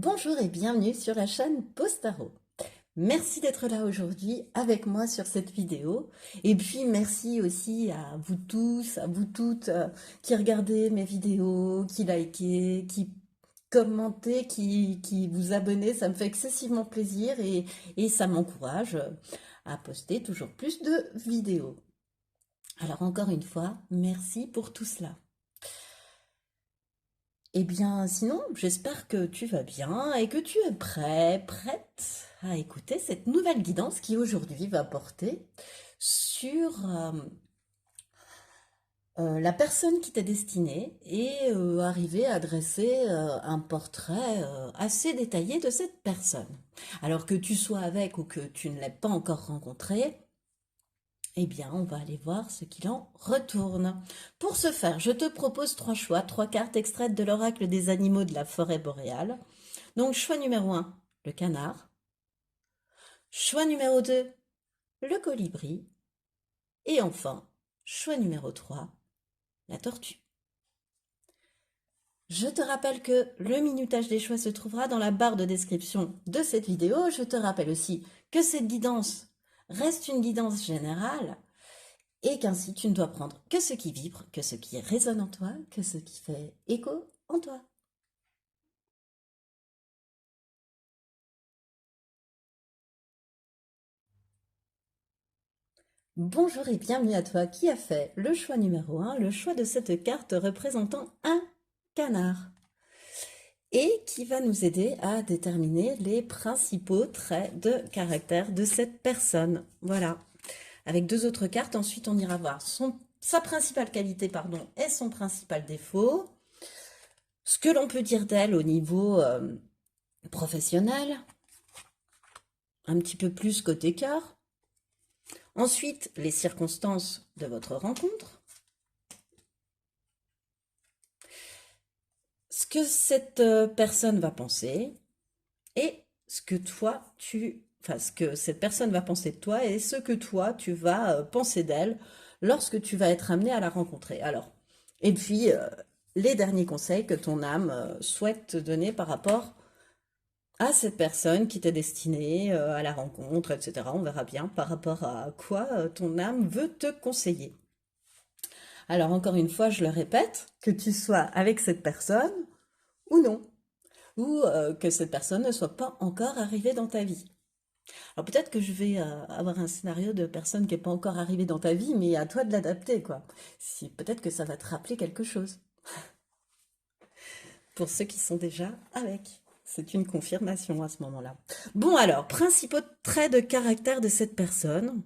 Bonjour et bienvenue sur la chaîne Postaro. Merci d'être là aujourd'hui avec moi sur cette vidéo. Et puis merci aussi à vous tous, à vous toutes qui regardez mes vidéos, qui likez, qui commentez, qui vous abonnez. Ça me fait excessivement plaisir et ça m'encourage à poster toujours plus de vidéos. Alors encore une fois, merci pour tout cela. Eh bien, sinon, j'espère que tu vas bien et que tu es prête à écouter cette nouvelle guidance qui aujourd'hui va porter sur la personne qui t'est destinée et arriver à dresser un portrait assez détaillé de cette personne. Alors que tu sois avec ou que tu ne l'aies pas encore rencontré, eh bien, on va aller voir ce qu'il en retourne. Pour ce faire, je te propose trois choix, trois cartes extraites de l'oracle des animaux de la forêt boréale. Donc, choix numéro 1, le canard. Choix numéro 2, le colibri. Et enfin, choix numéro 3, la tortue. Je te rappelle que le minutage des choix se trouvera dans la barre de description de cette vidéo. Je te rappelle aussi que cette guidance reste une guidance générale et qu'ainsi tu ne dois prendre que ce qui vibre, que ce qui résonne en toi, que ce qui fait écho en toi. Bonjour et bienvenue à toi qui a fait le choix numéro 1, le choix de cette carte représentant un canard et qui va nous aider à déterminer les principaux traits de caractère de cette personne. Voilà. Avec deux autres cartes, ensuite on ira voir sa principale qualité et son principal défaut. Ce que l'on peut dire d'elle au niveau professionnel, un petit peu plus côté cœur. Ensuite, les circonstances de votre rencontre. Ce que cette personne va penser et ce que ce que cette personne va penser de toi et ce que toi tu vas penser d'elle lorsque tu vas être amené à la rencontrer. Alors, et puis les derniers conseils que ton âme souhaite te donner par rapport à cette personne qui t'est destinée à la rencontre, etc. On verra bien par rapport à quoi ton âme veut te conseiller. Alors encore une fois, je le répète, que tu sois avec cette personne ou non, ou que cette personne ne soit pas encore arrivée dans ta vie. Alors peut-être que je vais avoir un scénario de personne qui n'est pas encore arrivée dans ta vie, mais à toi de l'adapter, quoi. Si, peut-être que ça va te rappeler quelque chose. Pour ceux qui sont déjà avec. C'est une confirmation à ce moment-là. Bon alors, principaux traits de caractère de cette personne.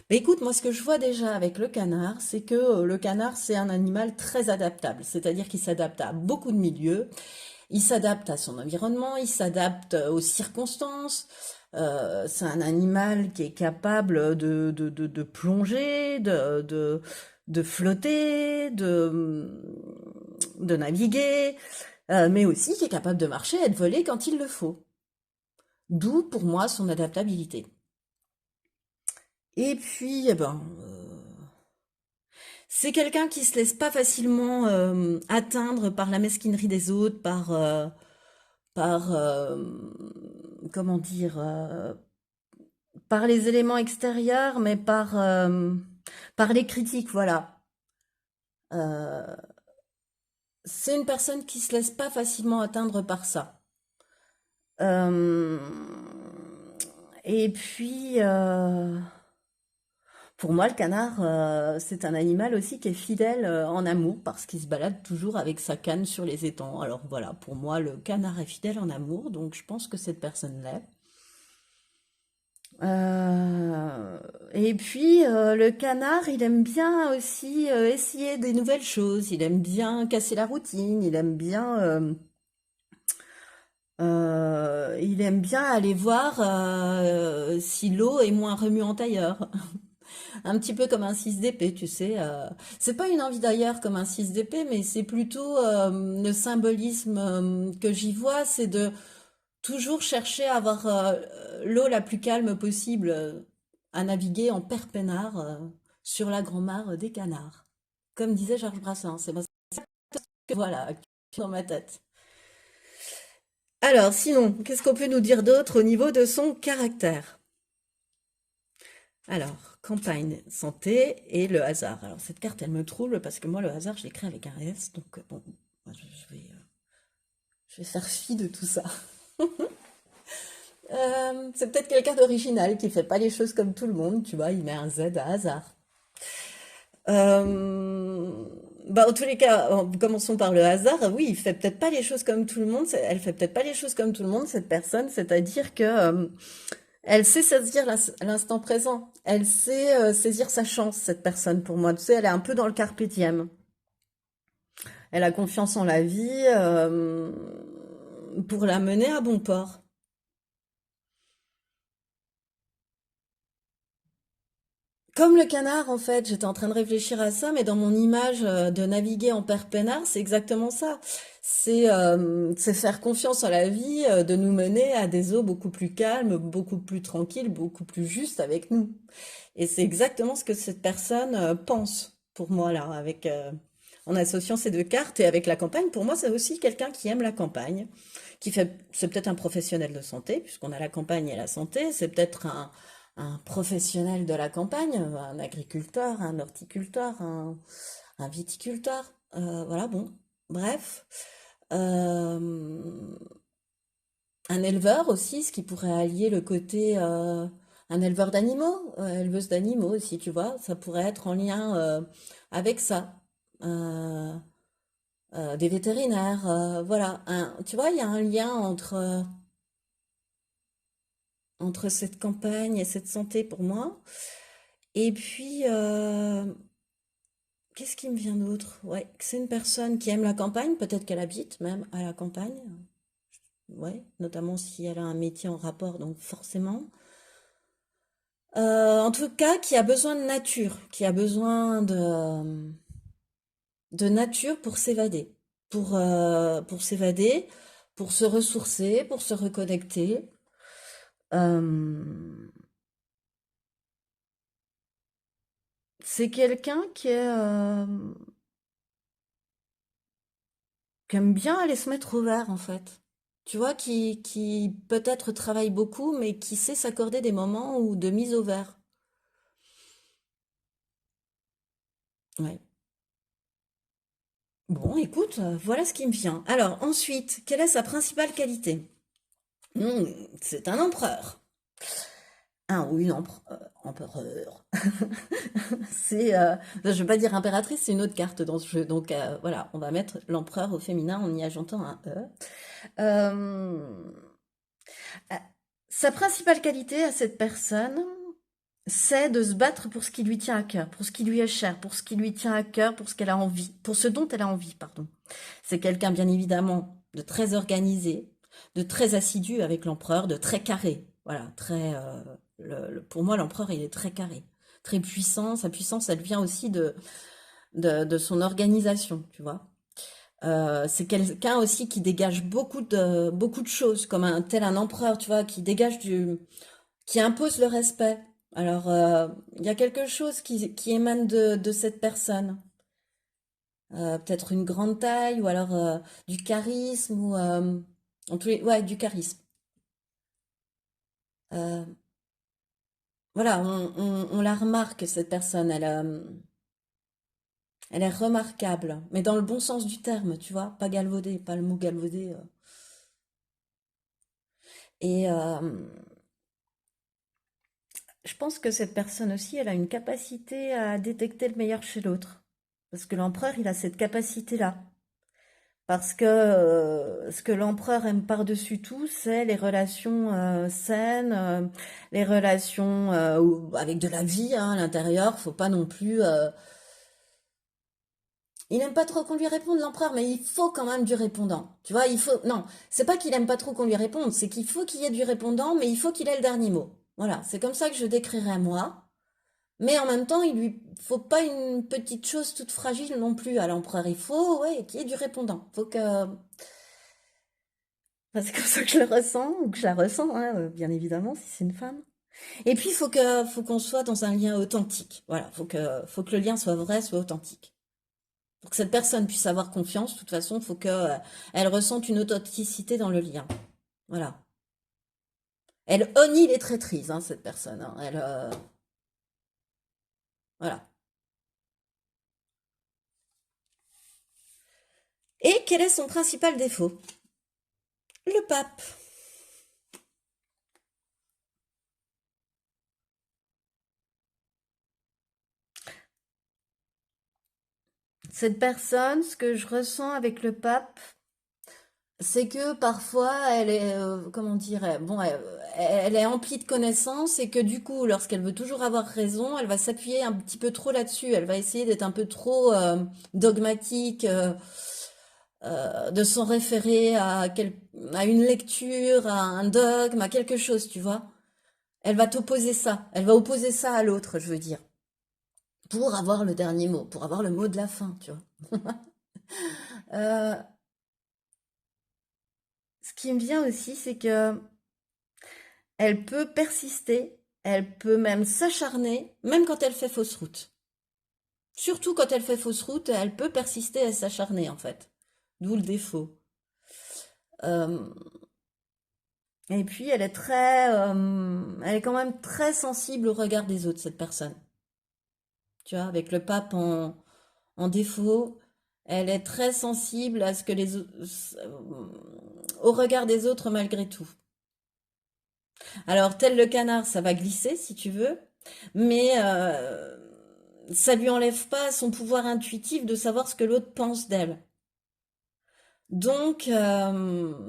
Bah, écoute, moi ce que je vois déjà avec le canard, c'est que le canard c'est un animal très adaptable, c'est-à-dire qu'il s'adapte à beaucoup de milieux, il s'adapte à son environnement, il s'adapte aux circonstances, c'est un animal qui est capable de plonger, de flotter, de naviguer, mais aussi qui est capable de marcher et de voler quand il le faut. D'où pour moi son adaptabilité. Et puis, eh ben, c'est quelqu'un qui se laisse pas facilement atteindre par la mesquinerie des autres, par comment dire, par les éléments extérieurs, mais par les critiques, voilà. Euh, c'est une personne qui se laisse pas facilement atteindre par ça. Euh, et puis, pour moi, le canard, c'est un animal aussi qui est fidèle en amour parce qu'il se balade toujours avec sa canne sur les étangs. Alors voilà, pour moi, le canard est fidèle en amour, donc je pense que cette personne l'est. Et puis, le canard, il aime bien aussi essayer des nouvelles choses. Il aime bien casser la routine. Il aime bien aller voir si l'eau est moins remuante ailleurs. Un petit peu comme un 6 d'épée, tu sais. C'est pas une envie d'ailleurs comme un 6 d'épée, mais c'est plutôt le symbolisme que j'y vois, c'est de toujours chercher à avoir l'eau la plus calme possible, à naviguer en père peinard sur la grand-mare des canards. Comme disait Georges Brassens, c'est ça que voilà, dans ma tête. Alors, sinon, qu'est-ce qu'on peut nous dire d'autre au niveau de son caractère? Alors, campagne, santé et le hasard. Alors, cette carte, elle me trouble parce que moi, le hasard, je l'écris avec un S, donc bon, moi, je vais faire fi de tout ça. C'est peut-être quelqu'un d'original qui fait pas les choses comme tout le monde, tu vois, il met un Z à hasard. Euh, Bah, en tous les cas, commençons par le hasard. Oui, il fait peut-être pas les choses comme tout le monde. Elle fait peut-être pas les choses comme tout le monde, cette personne. C'est-à-dire que elle sait saisir l'instant présent. Elle sait saisir sa chance, cette personne. Pour moi, tu sais, elle est un peu dans le carpe diem. Elle a confiance en la vie pour la mener à bon port. Comme le canard, en fait, j'étais en train de réfléchir à ça, mais dans mon image de naviguer en père peinard, c'est exactement ça. C'est faire confiance en la vie, de nous mener à des eaux beaucoup plus calmes, beaucoup plus tranquilles, beaucoup plus justes avec nous. Et c'est exactement ce que cette personne pense pour moi là, en associant ces deux cartes et avec la campagne. Pour moi, c'est aussi quelqu'un qui aime la campagne, c'est peut-être un professionnel de santé, puisqu'on a la campagne et la santé. C'est peut-être un professionnel de la campagne, un agriculteur, un horticulteur, un viticulteur. Voilà, bon, bref. Euh, un éleveur aussi, ce qui pourrait allier le côté un éleveur d'animaux, éleveuse d'animaux aussi, tu vois, ça pourrait être en lien avec ça. Euh, des vétérinaires, voilà. Tu vois, il y a un lien entre cette campagne et cette santé pour moi. Et puis, qu'est-ce qui me vient d'autre? Ouais, que c'est une personne qui aime la campagne, peut-être qu'elle habite même à la campagne, ouais, notamment si elle a un métier en rapport, donc forcément. En tout cas, qui a besoin de nature, qui a besoin de nature pour s'évader, pour se ressourcer, pour se reconnecter. Euh, c'est quelqu'un qui aime bien aller se mettre au vert, en fait. Tu vois, qui peut-être travaille beaucoup, mais qui sait s'accorder des moments ou de mise au vert. Ouais. Bon, écoute, voilà ce qui me vient. Alors, ensuite, quelle est sa principale qualité? Hmm, c'est un empereur. Un ou une empereur. C'est, je ne vais pas dire impératrice, c'est une autre carte dans ce jeu. Donc voilà, on va mettre l'empereur au féminin en y ajoutant un E. Euh, euh, Sa principale qualité à cette personne, c'est de se battre pour ce qui lui tient à cœur, pour ce qui lui est cher, pour ce qui lui tient à cœur, pour ce qu'elle a envie, pour ce dont elle a envie, pardon. C'est quelqu'un, bien évidemment, de très organisé, de très assidu avec l'empereur, de très carré. Voilà, très. Pour moi, l'empereur, il est très carré, très puissant. Sa puissance, elle vient aussi de son organisation, tu vois. C'est quelqu'un aussi qui dégage beaucoup de choses, comme un tel un empereur, tu vois, qui impose le respect. Alors, il y a quelque chose qui émane de cette personne. Peut-être une grande taille, ou alors du charisme, ou ouais, du charisme. Euh, voilà, on la remarque, cette personne, elle est remarquable, mais dans le bon sens du terme, tu vois, pas galvaudé, pas le mot galvaudé. Et je pense que cette personne aussi, elle a une capacité à détecter le meilleur chez l'autre. Parce que l'empereur, il a cette capacité-là. Parce que ce que l'empereur aime par-dessus tout, c'est les relations saines, les relations avec de la vie hein, à l'intérieur. Faut pas non plus. Il n'aime pas trop qu'on lui réponde, l'empereur, mais il faut quand même du répondant. Tu vois, il faut. Non, c'est pas qu'il aime pas trop qu'on lui réponde, c'est qu'il faut qu'il y ait du répondant, mais il faut qu'il ait le dernier mot. Voilà, c'est comme ça que je décrirais moi. Mais en même temps, il lui faut pas une petite chose toute fragile non plus à l'empereur. Il faut, ouais, qu'il y ait du répondant. Faut que Enfin, c'est comme ça que je le ressens, ou que je la ressens, hein, bien évidemment, si c'est une femme. Et puis, faut qu'on soit dans un lien authentique. Voilà, faut que le lien soit vrai, soit authentique. Pour que cette personne puisse avoir confiance, de toute façon, faut que, elle ressente une authenticité dans le lien. Voilà. Elle honnie les traîtrises, hein, cette personne, hein. Elle, voilà. Et quel est son principal défaut? Le pape. Cette personne, ce que je ressens avec le pape, c'est que parfois elle est, comment dire, bon, elle est emplie de connaissances et que du coup, lorsqu'elle veut toujours avoir raison, elle va s'appuyer un petit peu trop là-dessus. Elle va essayer d'être un peu trop dogmatique, de s'en référer à une lecture, à un dogme, à quelque chose, tu vois. Elle va t'opposer ça. Elle va opposer ça à l'autre, je veux dire, pour avoir le dernier mot, pour avoir le mot de la fin, tu vois. Euh, Ce qui me vient aussi, c'est que elle peut persister, elle peut même s'acharner, même quand elle fait fausse route. Surtout quand elle fait fausse route, elle peut persister et s'acharner en fait. D'où le défaut. Euh, et puis elle est quand même très sensible au regard des autres, cette personne. Tu vois, avec le pape en défaut, elle est très sensible à ce que au regard des autres malgré tout. Alors, tel le canard, ça va glisser si tu veux, mais ça lui enlève pas son pouvoir intuitif de savoir ce que l'autre pense d'elle. Donc,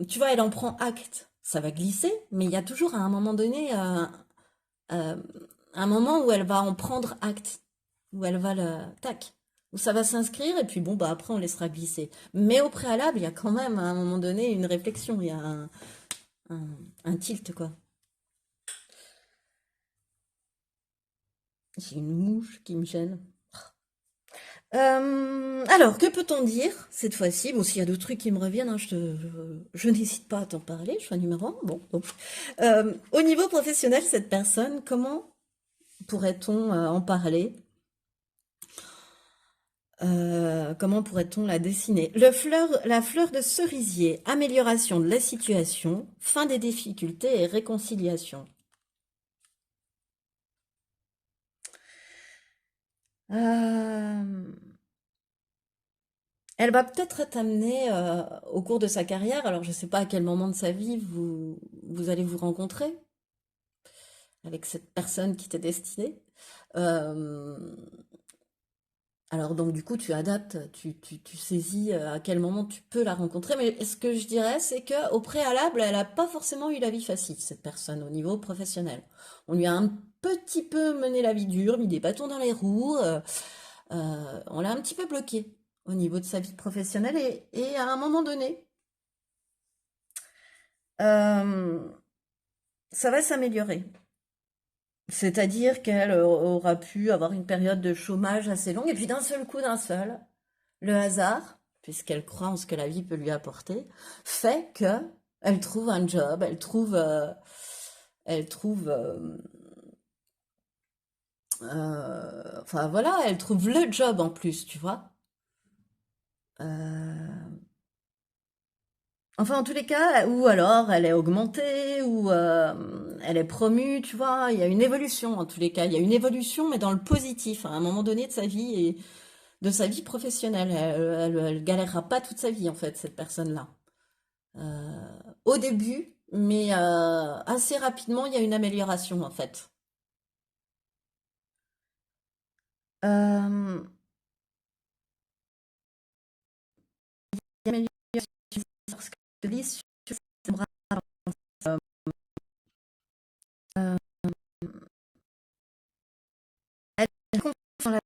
tu vois, elle en prend acte. Ça va glisser, mais il y a toujours à un moment donné euh, un moment où elle va en prendre acte, où elle va le tac, où ça va s'inscrire et puis bon bah après on laissera glisser. Mais au préalable, il y a quand même à un moment donné une réflexion, il y a un, un tilt quoi. J'ai une mouche qui me gêne. Alors, que peut-on dire cette fois-ci? Bon, s'il y a d'autres trucs qui me reviennent, hein, je n'hésite pas à t'en parler, je suis un numéro un. Bon, donc. Au niveau professionnel, cette personne, comment pourrait-on en parler? Comment pourrait-on la dessiner? La fleur de cerisier, amélioration de la situation, fin des difficultés et réconciliation. Euh, Elle va peut-être être amenée au cours de sa carrière, alors je ne sais pas à quel moment de sa vie vous allez vous rencontrer avec cette personne qui t'est destinée. Euh, alors donc du coup tu adaptes, tu saisis à quel moment tu peux la rencontrer, mais ce que je dirais c'est que au préalable elle n'a pas forcément eu la vie facile cette personne au niveau professionnel. On lui a un petit peu mené la vie dure, mis des bâtons dans les roues, on l'a un petit peu bloqué au niveau de sa vie professionnelle et à un moment donné euh, ça va s'améliorer. C'est-à-dire qu'elle aura pu avoir une période de chômage assez longue, et puis d'un seul coup, d'un seul, le hasard, puisqu'elle croit en ce que la vie peut lui apporter, fait que elle trouve un job, elle trouve, enfin voilà, elle trouve le job en plus, tu vois. Euh, Enfin, en tous les cas, ou alors elle est augmentée, ou elle est promue, tu vois. Il y a une évolution, en tous les cas. Il y a une évolution, mais dans le positif, à un moment donné de sa vie et de sa vie professionnelle. Elle galérera pas toute sa vie, en fait, cette personne-là. Au début, mais assez rapidement, il y a une amélioration, en fait. Euh, il y a une amélioration parce que je lis sur ses bras, euh, elle a confiance en la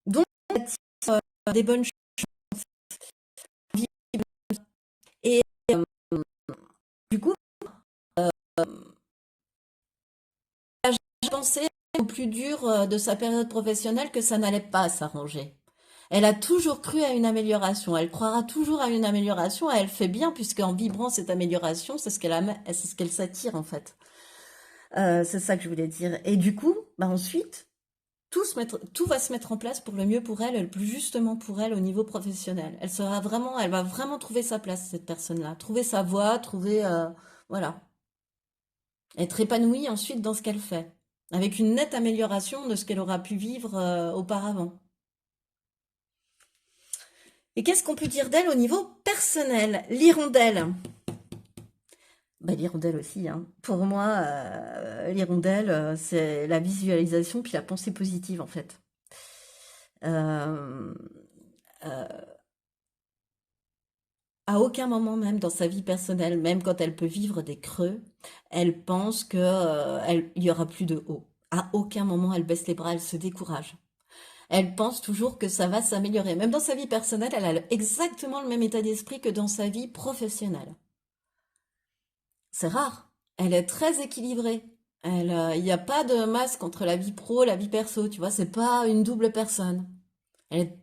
donc elle attire des bonnes choses. Et du coup, j'ai pensé au plus dur de sa période professionnelle que ça n'allait pas s'arranger. Elle a toujours cru à une amélioration, elle croira toujours à une amélioration et elle fait bien puisque en vibrant cette amélioration, c'est ce qu'elle s'attire en fait. C'est ça que je voulais dire. Et du coup, bah ensuite, tout va se mettre en place pour le mieux pour elle, le plus justement pour elle au niveau professionnel. Elle va vraiment trouver sa place, cette personne-là, trouver sa voie, voilà, être épanouie ensuite dans ce qu'elle fait, avec une nette amélioration de ce qu'elle aura pu vivre auparavant. Et qu'est-ce qu'on peut dire d'elle au niveau personnel? L'hirondelle. Bah, l'hirondelle aussi, hein. Pour moi, l'hirondelle, c'est la visualisation puis la pensée positive, en fait. Euh, euh, à aucun moment, même dans sa vie personnelle, même quand elle peut vivre des creux, elle pense que, il y aura plus de haut. À aucun moment, elle baisse les bras, elle se décourage. Elle pense toujours que ça va s'améliorer. Même dans sa vie personnelle, elle a exactement le même état d'esprit que dans sa vie professionnelle. C'est rare. Elle est très équilibrée. Il n'y a pas de masque entre la vie pro et la vie perso, tu vois, c'est pas une double personne.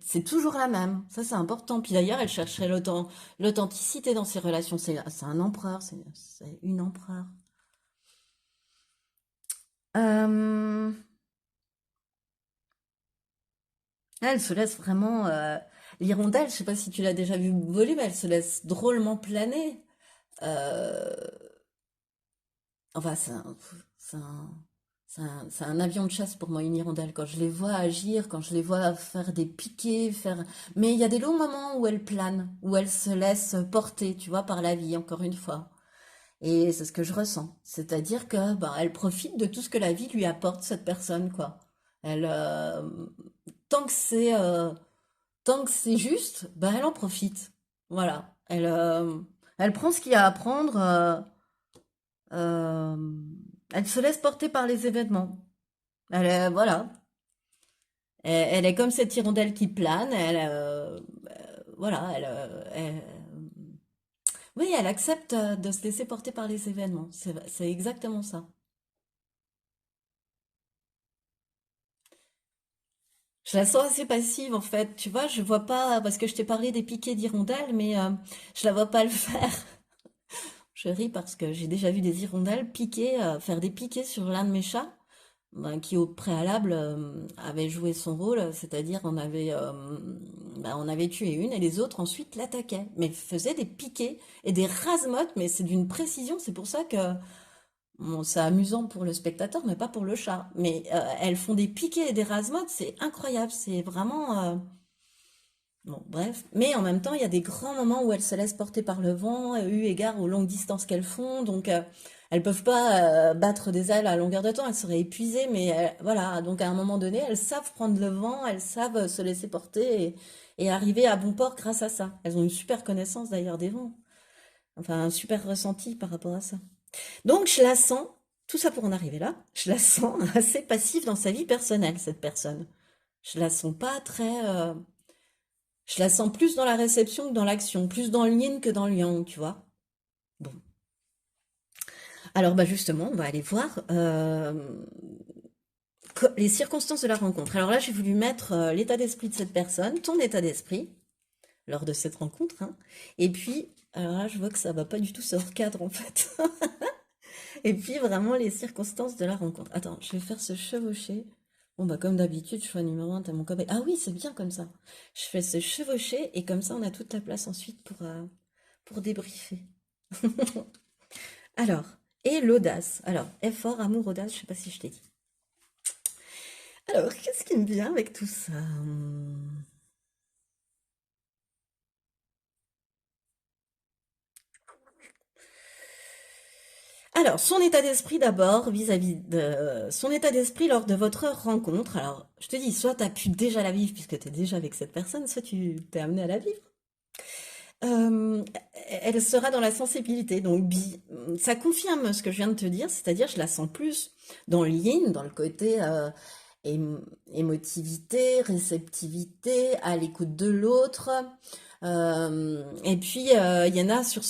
C'est toujours la même. Ça, c'est important. Puis d'ailleurs, elle chercherait l'authenticité dans ses relations. C'est un empereur, c'est une empereur. Euh, Elle se laisse vraiment. L'hirondelle, je sais pas si tu l'as déjà vu voler, mais elle se laisse drôlement planer. Euh, Enfin, c'est un, c'est un avion de chasse pour moi, une hirondelle. Quand je les vois agir, quand je les vois faire des piquets, faire... Mais il y a des longs moments où elle plane, où elle se laisse porter, tu vois, par la vie, encore une fois. Et c'est ce que je ressens. C'est-à-dire que, bah, elle profite de tout ce que la vie lui apporte, cette personne, quoi. Elle, tant que c'est, euh, tant que c'est juste, bah, elle en profite. Voilà. Elle prend ce qu'il y a à prendre. Euh, Elle se laisse porter par les événements. Voilà. Elle est comme cette hirondelle qui plane. Voilà. Oui, elle accepte de se laisser porter par les événements. C'est exactement ça. Je la sens assez passive en fait. Tu vois, je vois pas parce que je t'ai parlé des piquets d'hirondelles, mais je la vois pas le faire. Je ris parce que j'ai déjà vu des hirondelles faire des piquets sur l'un de mes chats. Ben, qui au préalable avait joué son rôle, c'est-à-dire on avait tué une et les autres ensuite l'attaquaient, mais faisaient des piquets et des rase-mottes, mais c'est d'une précision, c'est pour ça que bon, c'est amusant pour le spectateur, mais pas pour le chat. Mais elles font des piquets et des rase-mottes, c'est incroyable, c'est vraiment bon, bref. Mais en même temps, il y a des grands moments où elles se laissent porter par le vent, eu égard aux longues distances qu'elles font. Donc, elles peuvent pas battre des ailes à longueur de temps, elles seraient épuisées. Mais voilà, donc à un moment donné, elles savent prendre le vent, elles savent se laisser porter et arriver à bon port grâce à ça. Elles ont une super connaissance d'ailleurs des vents. Enfin, un super ressenti par rapport à ça. Donc, je la sens, tout ça pour en arriver là, je la sens assez passive dans sa vie personnelle, cette personne. Je la sens pas très... je la sens plus dans la réception que dans l'action, plus dans le yin que dans le yang, tu vois. Bon. Alors bah justement, on va aller voir les circonstances de la rencontre. Alors là, j'ai voulu mettre l'état d'esprit de cette personne, ton état d'esprit lors de cette rencontre, hein. Et puis, alors là, je vois que ça va pas du tout se recadre en fait. Et puis vraiment les circonstances de la rencontre. Attends, je vais faire se chevaucher. Bon bah comme d'habitude, choix numéro un, t'as mon copain. Ah oui, c'est bien comme ça. Je fais se chevaucher et comme ça on a toute la place ensuite pour débriefer. Alors, et l'audace. Alors, effort, amour, audace, je sais pas si je t'ai dit. Alors, qu'est-ce qui me vient avec tout ça? Alors, son état d'esprit d'abord, vis-à-vis de son état d'esprit lors de votre rencontre. Alors, je te dis, soit tu as pu déjà la vivre puisque tu es déjà avec cette personne, soit tu t'es amené à la vivre. Euh, Elle sera dans la sensibilité. Donc, ça confirme ce que je viens de te dire, c'est-à-dire je la sens plus dans le yin, dans le côté émotivité, réceptivité, à l'écoute de l'autre. Et puis, il y en a sur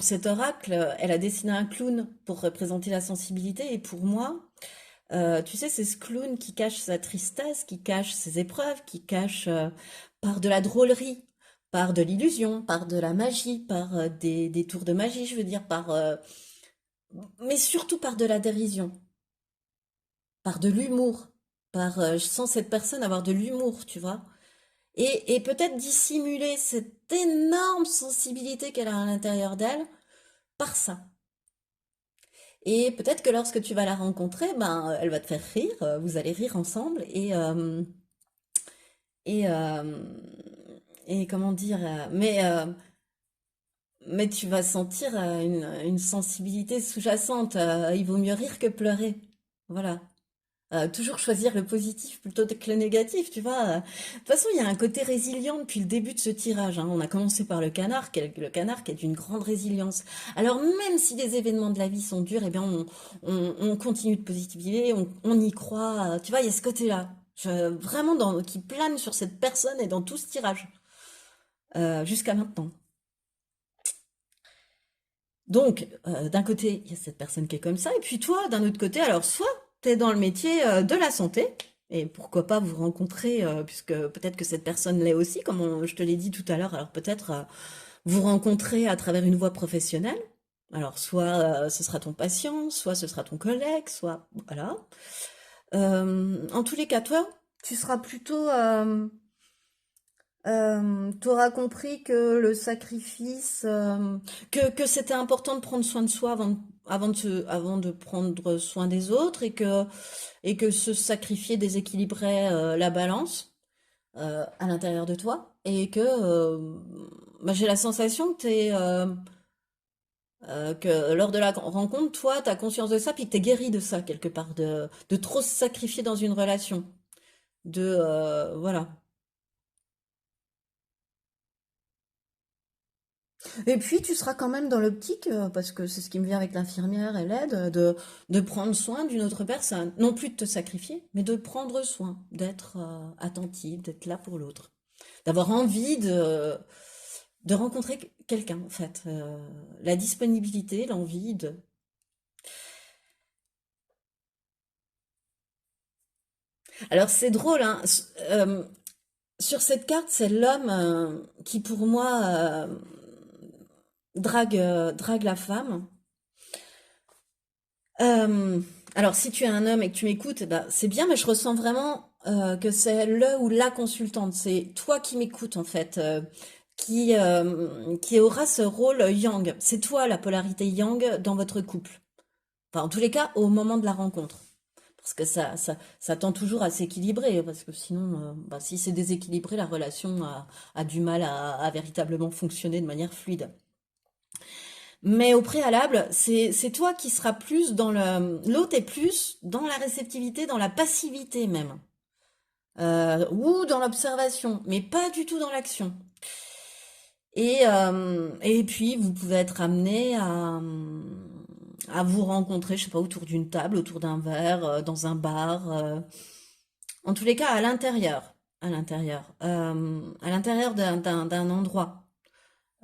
cet oracle, elle a dessiné un clown pour représenter la sensibilité. Et pour moi, tu sais, c'est ce clown qui cache sa tristesse, qui cache ses épreuves, qui cache par de la drôlerie, par de l'illusion, par de la magie, par des tours de magie, je veux dire, mais surtout par de la dérision. par de l'humour, par sans cette personne avoir de l'humour, tu vois. Et peut-être dissimuler cette énorme sensibilité qu'elle a à l'intérieur d'elle par ça. Et peut-être que lorsque tu vas la rencontrer, ben, elle va te faire rire, vous allez rire ensemble et, et comment dire, mais tu vas sentir une sensibilité sous-jacente. Il vaut mieux rire que pleurer. Voilà. Toujours choisir le positif plutôt que le négatif, tu vois. De toute façon, il y a un côté résilient depuis le début de ce tirage, hein. On a commencé par le canard qui est d'une grande résilience. Alors même si les événements de la vie sont durs, eh bien on continue de positiver, on y croit. Tu vois, il y a ce côté-là, vraiment qui plane sur cette personne et dans tout ce tirage jusqu'à maintenant. Donc, d'un côté, il y a cette personne qui est comme ça, et puis toi, d'un autre côté, alors soit tu es dans le métier de la santé, et pourquoi pas vous rencontrer, puisque peut-être que cette personne l'est aussi, comme je te l'ai dit tout à l'heure, alors peut-être vous rencontrer à travers une voie professionnelle. Alors, soit ce sera ton patient, soit ce sera ton collègue, soit... Voilà. En tous les cas, toi, tu seras plutôt... t'auras compris que le sacrifice, que c'était important de prendre soin de soi avant de prendre soin des autres et que se sacrifier déséquilibrait la balance à l'intérieur de toi et que bah, j'ai la sensation que que lors de la rencontre, toi, tu as conscience de ça puis que tu es guéri de ça quelque part, de trop se sacrifier dans une relation, voilà. Et puis, tu seras quand même dans l'optique, parce que c'est ce qui me vient avec l'infirmière et l'aide, de prendre soin d'une autre personne. Non plus de te sacrifier, mais de prendre soin, d'être attentive, d'être là pour l'autre. D'avoir envie de rencontrer quelqu'un, en fait. La disponibilité, l'envie de... Alors, c'est drôle, hein. Sur cette carte, c'est l'homme qui, pour moi, drague la femme. Euh, alors, si tu es un homme et que tu m'écoutes, bah, c'est bien, mais je ressens vraiment que c'est le ou la consultante. C'est toi qui m'écoutes, en fait, qui aura ce rôle yang. C'est toi la polarité yang dans votre couple. Enfin, en tous les cas, au moment de la rencontre. Parce que ça tend toujours à s'équilibrer, parce que sinon, bah, si c'est déséquilibré, la relation a du mal à véritablement fonctionner de manière fluide. Mais au préalable, c'est toi qui seras plus dans l'autre est plus dans la réceptivité, dans la passivité même, ou dans l'observation, mais pas du tout dans l'action. Et puis vous pouvez être amené à vous rencontrer, je sais pas, autour d'une table, autour d'un verre, dans un bar, en tous les cas à l'intérieur d'un endroit.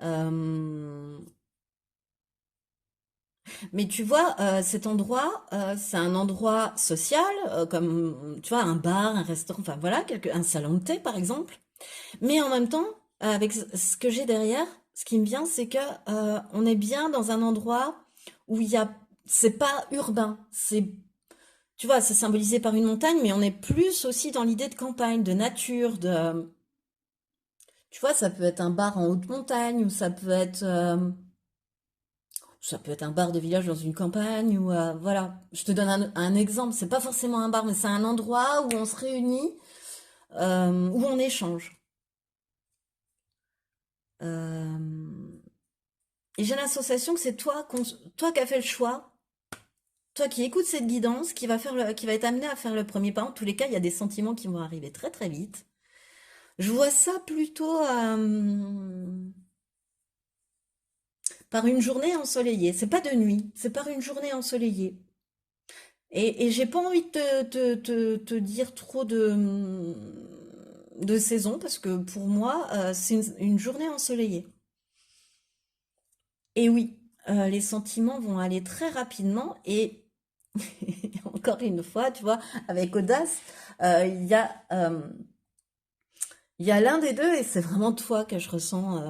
Euh, Mais tu vois, cet endroit, c'est un endroit social, comme, tu vois, un bar, un restaurant, enfin voilà, un salon de thé par exemple. Mais en même temps, avec ce que j'ai derrière, ce qui me vient, c'est que on est bien dans un endroit où c'est pas urbain, tu vois, c'est symbolisé par une montagne, mais on est plus aussi dans l'idée de campagne, de nature, tu vois, ça peut être un bar en haute montagne, ou ça peut être un bar de village dans une campagne ou voilà. Je te donne un exemple. C'est pas forcément un bar, mais c'est un endroit où on se réunit, où on échange. Euh, et j'ai l'association que c'est toi qui as fait le choix, toi qui écoutes cette guidance, qui va être amené à faire le premier pas. En tous les cas, il y a des sentiments qui vont arriver très très vite. Je vois ça plutôt par une journée ensoleillée. C'est pas de nuit, c'est par une journée ensoleillée. Et j'ai pas envie de te dire trop de saison parce que pour moi, c'est une journée ensoleillée. Et oui, les sentiments vont aller très rapidement et encore une fois, tu vois, avec audace, il y a Il y a l'un des deux et c'est vraiment toi que je ressens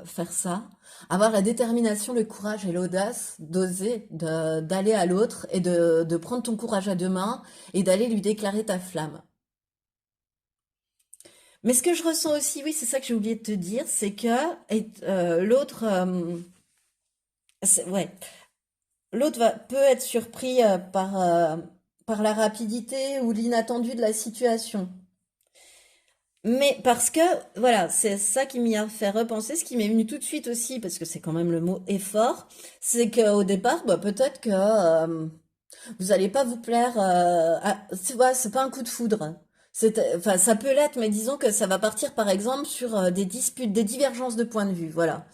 faire ça. Avoir la détermination, le courage et l'audace d'oser, d'aller à l'autre et de prendre ton courage à deux mains et d'aller lui déclarer ta flamme. Mais ce que je ressens aussi, oui, c'est ça que j'ai oublié de te dire, c'est que l'autre, ouais, peut être surpris par la rapidité ou l'inattendu de la situation. Mais parce que, voilà, c'est ça qui m'y a fait repenser, ce qui m'est venu tout de suite aussi, parce que c'est quand même le mot effort, c'est qu'au départ, bah, peut-être que vous allez pas vous plaire, c'est pas un coup de foudre. Enfin, ça peut l'être, mais disons que ça va partir par exemple sur des disputes, des divergences de points de vue, voilà.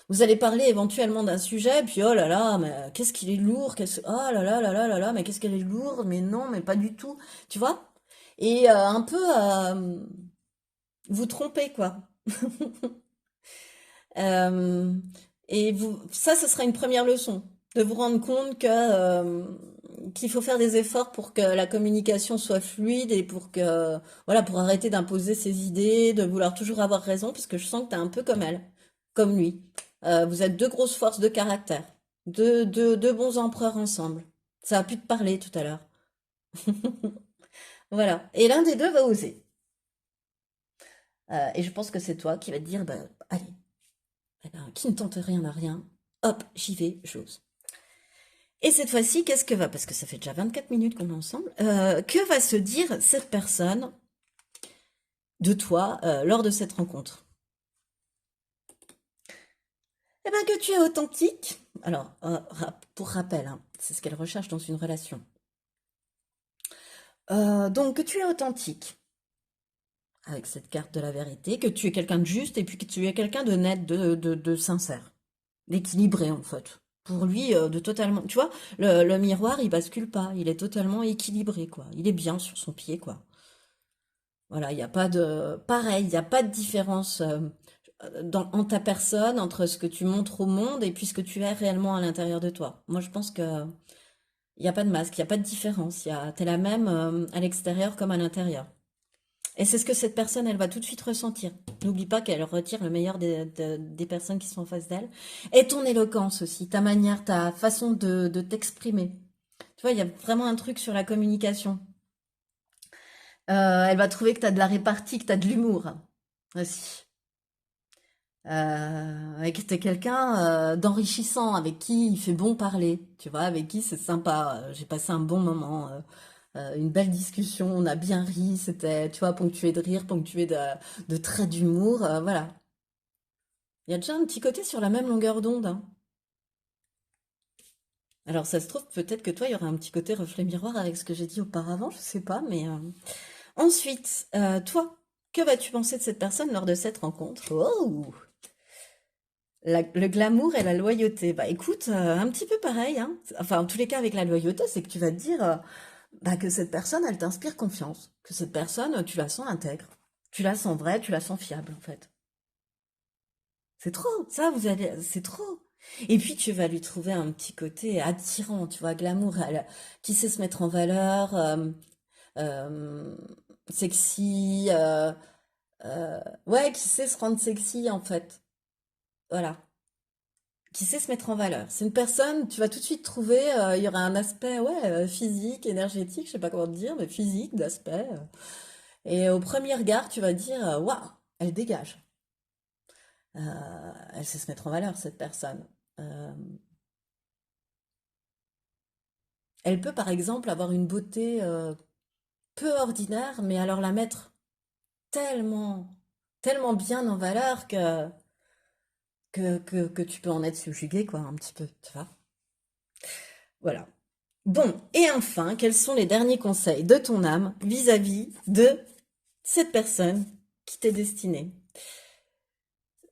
Vous allez parler éventuellement d'un sujet, puis oh là là, mais qu'est-ce qu'il est lourd, oh là là là là là là, mais qu'est-ce qu'elle est lourde, mais non, mais pas du tout, tu vois? Et un peu vous tromper, quoi. Euh, et ça, ce sera une première leçon, de vous rendre compte qu'il faut faire des efforts pour que la communication soit fluide et pour que, voilà, pour arrêter d'imposer ses idées, de vouloir toujours avoir raison, parce que je sens que t'es un peu comme elle, comme lui. Vous êtes deux grosses forces de caractère, deux bons empereurs ensemble. Ça a pu te parler tout à l'heure. Voilà. Et l'un des deux va oser. Et je pense que c'est toi qui va te dire, bah, allez, eh ben, qui ne tente rien n'a rien. Hop, j'y vais, j'ose. Et cette fois-ci, qu'est-ce que va, parce que ça fait déjà 24 minutes qu'on est ensemble, que va se dire cette personne de toi lors de cette rencontre? Eh bien que tu es authentique. Alors, pour rappel, hein, c'est ce qu'elle recherche dans une relation. Donc, que tu es authentique avec cette carte de la vérité, que tu es quelqu'un de juste et puis que tu es quelqu'un de net, de sincère, d'équilibré en fait. Pour lui, de totalement, tu vois, le miroir, il bascule pas, il est totalement équilibré, quoi. Il est bien sur son pied, quoi. Voilà, il n'y a pas de, pareil, il n'y a pas de différence en ta personne entre ce que tu montres au monde et puis ce que tu es réellement à l'intérieur de toi. Moi, je pense que il n'y a pas de masque, il n'y a pas de différence. T'es la même à l'extérieur comme à l'intérieur. Et c'est ce que cette personne, elle va tout de suite ressentir. N'oublie pas qu'elle retire le meilleur des personnes qui sont en face d'elle. Et ton éloquence aussi, ta manière, ta façon de t'exprimer. Tu vois, il y a vraiment un truc sur la communication. Elle va trouver que tu as de la répartie, que tu as de l'humour aussi. Et que t'es quelqu'un d'enrichissant, avec qui il fait bon parler, tu vois, avec qui c'est sympa. J'ai passé un bon moment, une belle discussion, on a bien ri, c'était, tu vois, ponctué de rire, ponctué de traits d'humour, voilà. Il y a déjà un petit côté sur la même longueur d'onde, hein. Alors ça se trouve, peut-être que toi, il y aura un petit côté reflet miroir avec ce que j'ai dit auparavant, je sais pas, mais... Ensuite, toi, que vas-tu penser de cette personne lors de cette rencontre? Oh! Le glamour et la loyauté. Bah écoute, un petit peu pareil, hein. Enfin, en tous les cas, avec la loyauté, c'est que tu vas te dire bah, que cette personne, elle t'inspire confiance. Que cette personne, tu la sens intègre. Tu la sens vraie, tu la sens fiable, en fait. C'est trop, ça, c'est trop. Et puis, tu vas lui trouver un petit côté attirant, tu vois, glamour, qui sait se mettre en valeur, euh, sexy, ouais, qui sait se rendre sexy, en fait. Voilà. Qui sait se mettre en valeur. C'est une personne, tu vas tout de suite trouver, il y aura un aspect, ouais, physique, énergétique, je sais pas comment te dire, mais physique, d'aspect. Et au premier regard, tu vas dire, waouh, elle dégage. Elle sait se mettre en valeur, cette personne. Euh, Elle peut, par exemple, avoir une beauté peu ordinaire, mais alors la mettre tellement, tellement bien en valeur que tu peux en être subjugué, quoi, un petit peu, tu vois. Voilà. Bon, et enfin, quels sont les derniers conseils de ton âme vis-à-vis de cette personne qui t'est destinée?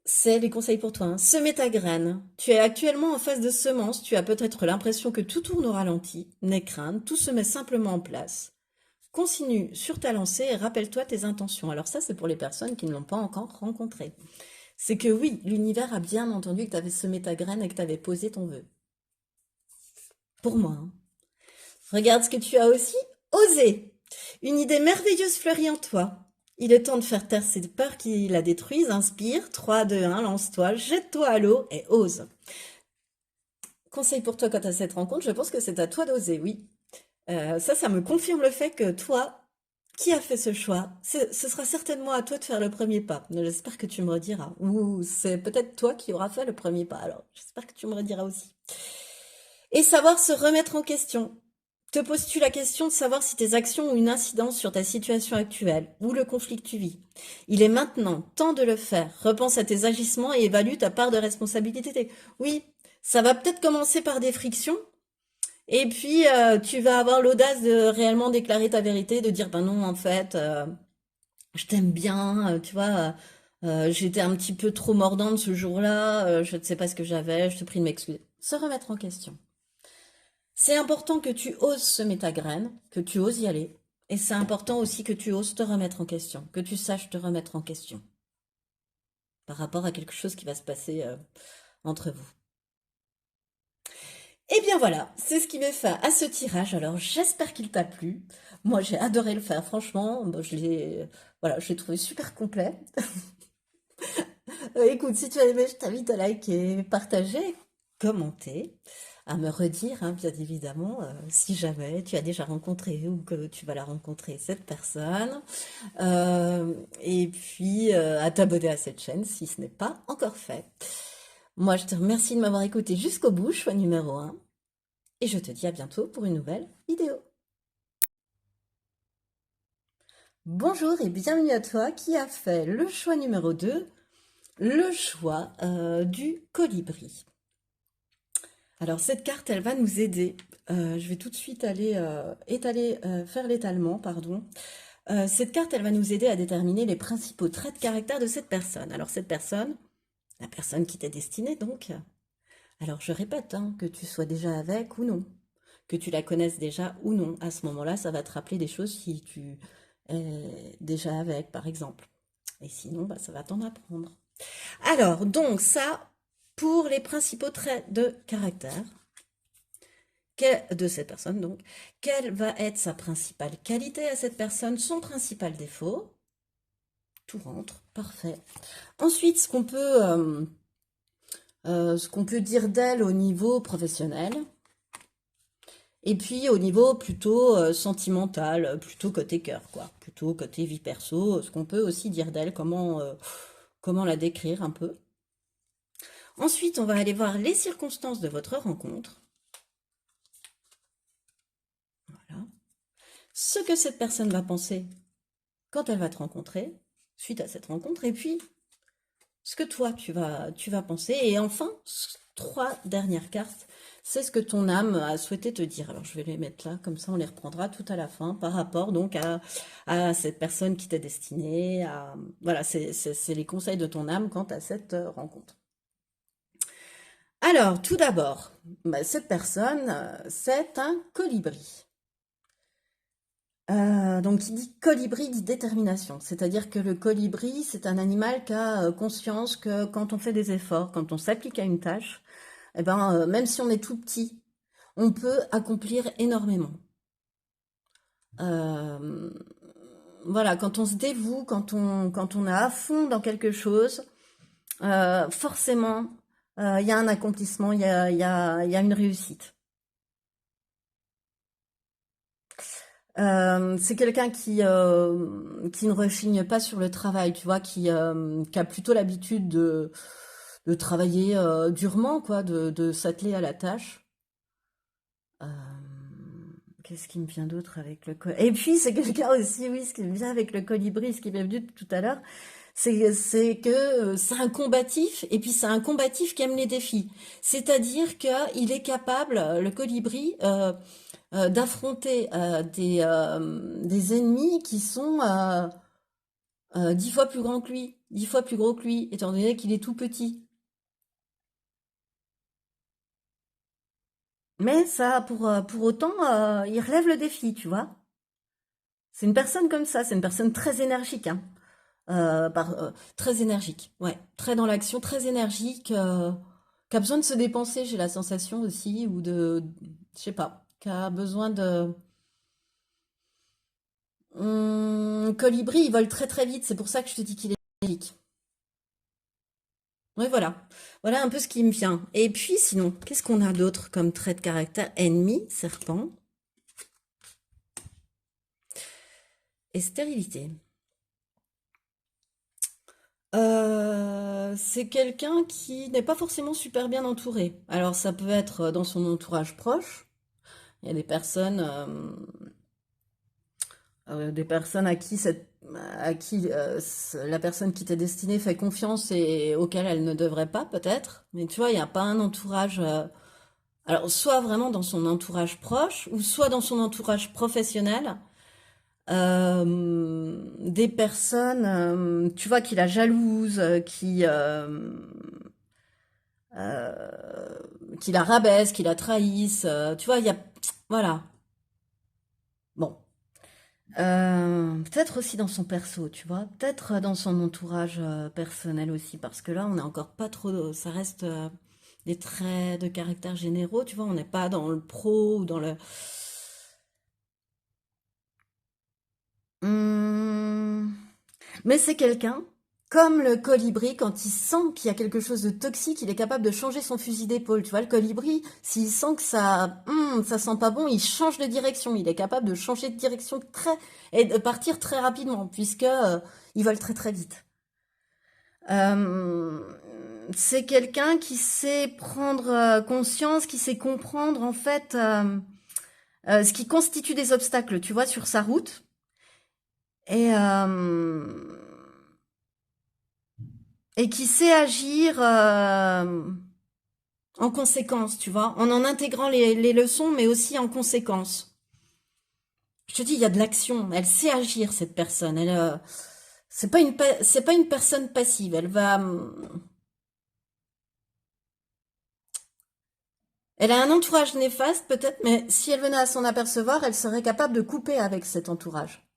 C'est les conseils pour toi, hein. Semer ta graine. Tu es actuellement en phase de semence. Tu as peut-être l'impression que tout tourne au ralenti. N'aie crainte, tout se met simplement en place. Continue sur ta lancée et rappelle-toi tes intentions. Alors ça, c'est pour les personnes qui ne l'ont pas encore rencontré. C'est que oui, l'univers a bien entendu que tu avais semé ta graine et que tu avais posé ton vœu. Pour moi, hein. Regarde ce que tu as aussi osé. Une idée merveilleuse fleurit en toi. Il est temps de faire taire ces peurs qui la détruisent. Inspire, 3, 2, 1, lance-toi, jette-toi à l'eau et ose. Conseil pour toi quant à cette rencontre, je pense que c'est à toi d'oser, oui. Ça me confirme le fait que toi, qui as fait ce choix, ce sera certainement à toi de faire le premier pas. J'espère que tu me rediras. Ou c'est peut-être toi qui auras fait le premier pas. Alors, j'espère que tu me rediras aussi. Et savoir se remettre en question. Te poses-tu la question de savoir si tes actions ont une incidence sur ta situation actuelle ou le conflit que tu vis? Il est maintenant temps de le faire. Repense à tes agissements et évalue ta part de responsabilité. Oui, ça va peut-être commencer par des frictions, et puis tu vas avoir l'audace de réellement déclarer ta vérité, de dire ben non, en fait, je t'aime bien, tu vois, j'étais un petit peu trop mordante ce jour-là, je ne sais pas ce que j'avais, je te prie de m'excuser. Se remettre en question. C'est important que tu oses semer ta graine, que tu oses y aller. Et c'est important aussi que tu oses te remettre en question, que tu saches te remettre en question par rapport à quelque chose qui va se passer entre vous. Et bien voilà, c'est ce qui met fin à ce tirage. Alors j'espère qu'il t'a plu. Moi j'ai adoré le faire, franchement. Bon, voilà, je l'ai trouvé super complet. Écoute, si tu as aimé, je t'invite à liker, partager, commenter, à me redire, hein, bien évidemment, si jamais tu as déjà rencontré ou que tu vas la rencontrer, cette personne. Et puis, à t'abonner à cette chaîne si ce n'est pas encore fait. Moi, je te remercie de m'avoir écouté jusqu'au bout, choix numéro 1. Et je te dis à bientôt pour une nouvelle vidéo. Bonjour et bienvenue à toi qui a fait le choix numéro 2, le choix du colibri. Alors cette carte, elle va nous aider. Je vais tout de suite aller faire l'étalement, pardon. Cette carte, elle va nous aider à déterminer les principaux traits de caractère de cette personne. Alors cette personne, la personne qui t'est destinée donc. Alors je répète, hein, que tu sois déjà avec ou non, que tu la connaisses déjà ou non. À ce moment-là, ça va te rappeler des choses si tu es déjà avec, par exemple. Et sinon, bah, ça va t'en apprendre. Alors, donc ça, pour les principaux traits de caractère de cette personne, donc, quelle va être sa principale qualité à cette personne, son principal défaut? Tout rentre, parfait. Ensuite, ce qu'on peut dire d'elle au niveau professionnel, et puis au niveau plutôt sentimental, plutôt côté cœur, quoi, plutôt côté vie perso, ce qu'on peut aussi dire d'elle, comment la décrire un peu. Ensuite, on va aller voir les circonstances de votre rencontre. Voilà. Ce que cette personne va penser quand elle va te rencontrer, suite à cette rencontre, et puis ce que toi tu vas penser. Et enfin, 3 dernières cartes, c'est ce que ton âme a souhaité te dire. Alors je vais les mettre là, comme ça on les reprendra tout à la fin par rapport donc à cette personne qui t'est destinée. Voilà, c'est les conseils de ton âme quant à cette rencontre. Alors, tout d'abord, bah, cette personne, c'est un colibri. Donc, qui dit colibri dit détermination. C'est-à-dire que le colibri, c'est un animal qui a conscience que quand on fait des efforts, quand on s'applique à une tâche, eh ben, même si on est tout petit, on peut accomplir énormément. Euh, voilà, quand on se dévoue, quand on est à fond dans quelque chose, forcément, il y a un accomplissement, il y a une réussite. C'est quelqu'un qui ne rechigne pas sur le travail, tu vois, qui a plutôt l'habitude de travailler durement, quoi, de s'atteler à la tâche. Euh, Qu'est-ce qui me vient d'autre avec le colibri? Et puis, c'est quelqu'un aussi, oui, ce qui me vient avec le colibri, ce qui m'est venu tout à l'heure, c'est que c'est un combatif, et puis c'est un combatif qui aime les défis. C'est-à-dire qu'il est capable, le colibri, d'affronter des ennemis qui sont 10 fois plus grands que lui, 10 fois plus gros que lui, étant donné qu'il est tout petit. Mais ça, pour autant, il relève le défi, tu vois. C'est une personne comme ça, c'est une personne très énergique, hein. Très énergique, ouais, très dans l'action, très énergique, qui a besoin de se dépenser, j'ai la sensation aussi, ou je sais pas, qui a besoin Colibri, il vole très très vite, c'est pour ça que je te dis qu'il est magique. Oui, voilà. Voilà un peu ce qui me vient. Et puis sinon, qu'est-ce qu'on a d'autre comme trait de caractère? Ennemi, serpent et stérilité. C'est quelqu'un qui n'est pas forcément super bien entouré. Alors ça peut être dans son entourage proche. Il y a des personnes à qui la personne qui t'est destinée fait confiance et auquel elle ne devrait pas peut-être. Mais tu vois, il n'y a pas un entourage. Alors soit vraiment dans son entourage proche ou soit dans son entourage professionnel. Des personnes, tu vois, qui la jalousent, qui la rabaissent, qui la trahissent. Tu vois, il y a, voilà. Bon, peut-être aussi dans son perso, tu vois, peut-être dans son entourage personnel aussi, parce que là, on n'est encore pas trop, ça reste des traits de caractère généraux, tu vois, on n'est pas dans le pro ou dans le. Hum, Mais c'est quelqu'un, comme le colibri, quand il sent qu'il y a quelque chose de toxique, il est capable de changer son fusil d'épaule. Tu vois, le colibri, s'il sent que ça sent pas bon, il change de direction. Il est capable de changer de direction et de partir très rapidement, puisque ils volent très très vite. Euh, c'est quelqu'un qui sait prendre conscience, qui sait comprendre en fait ce qui constitue des obstacles, tu vois, sur sa route. Et et qui sait agir en conséquence, tu vois, en intégrant les leçons, mais aussi en conséquence. Je te dis, il y a de l'action. Elle sait agir, cette personne. C'est pas une personne passive. Elle a un entourage néfaste, peut-être, mais si elle venait à s'en apercevoir, elle serait capable de couper avec cet entourage.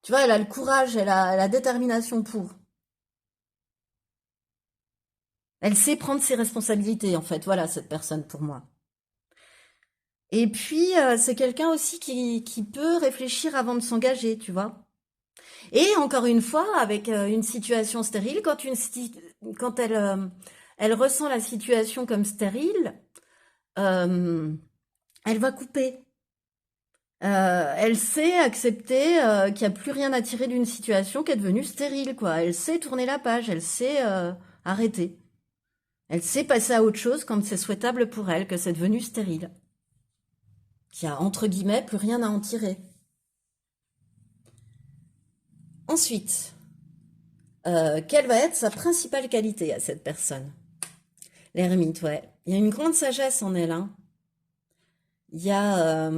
Tu vois, elle a le courage, elle a la détermination pour. Elle sait prendre ses responsabilités, en fait. Voilà, cette personne pour moi. Et puis, c'est quelqu'un aussi qui peut réfléchir avant de s'engager, tu vois. Et encore une fois, avec une situation stérile, quand elle ressent la situation comme stérile, euh, elle va couper. Elle sait accepter qu'il n'y a plus rien à tirer d'une situation qui est devenue stérile, quoi. Elle sait tourner la page, elle sait arrêter. Elle sait passer à autre chose quand c'est souhaitable pour elle, que c'est devenu stérile. Qu'il y a, entre guillemets, plus rien à en tirer. Ensuite, quelle va être sa principale qualité à cette personne? L'ermite, ouais. Il y a une grande sagesse en elle, hein. Il y a,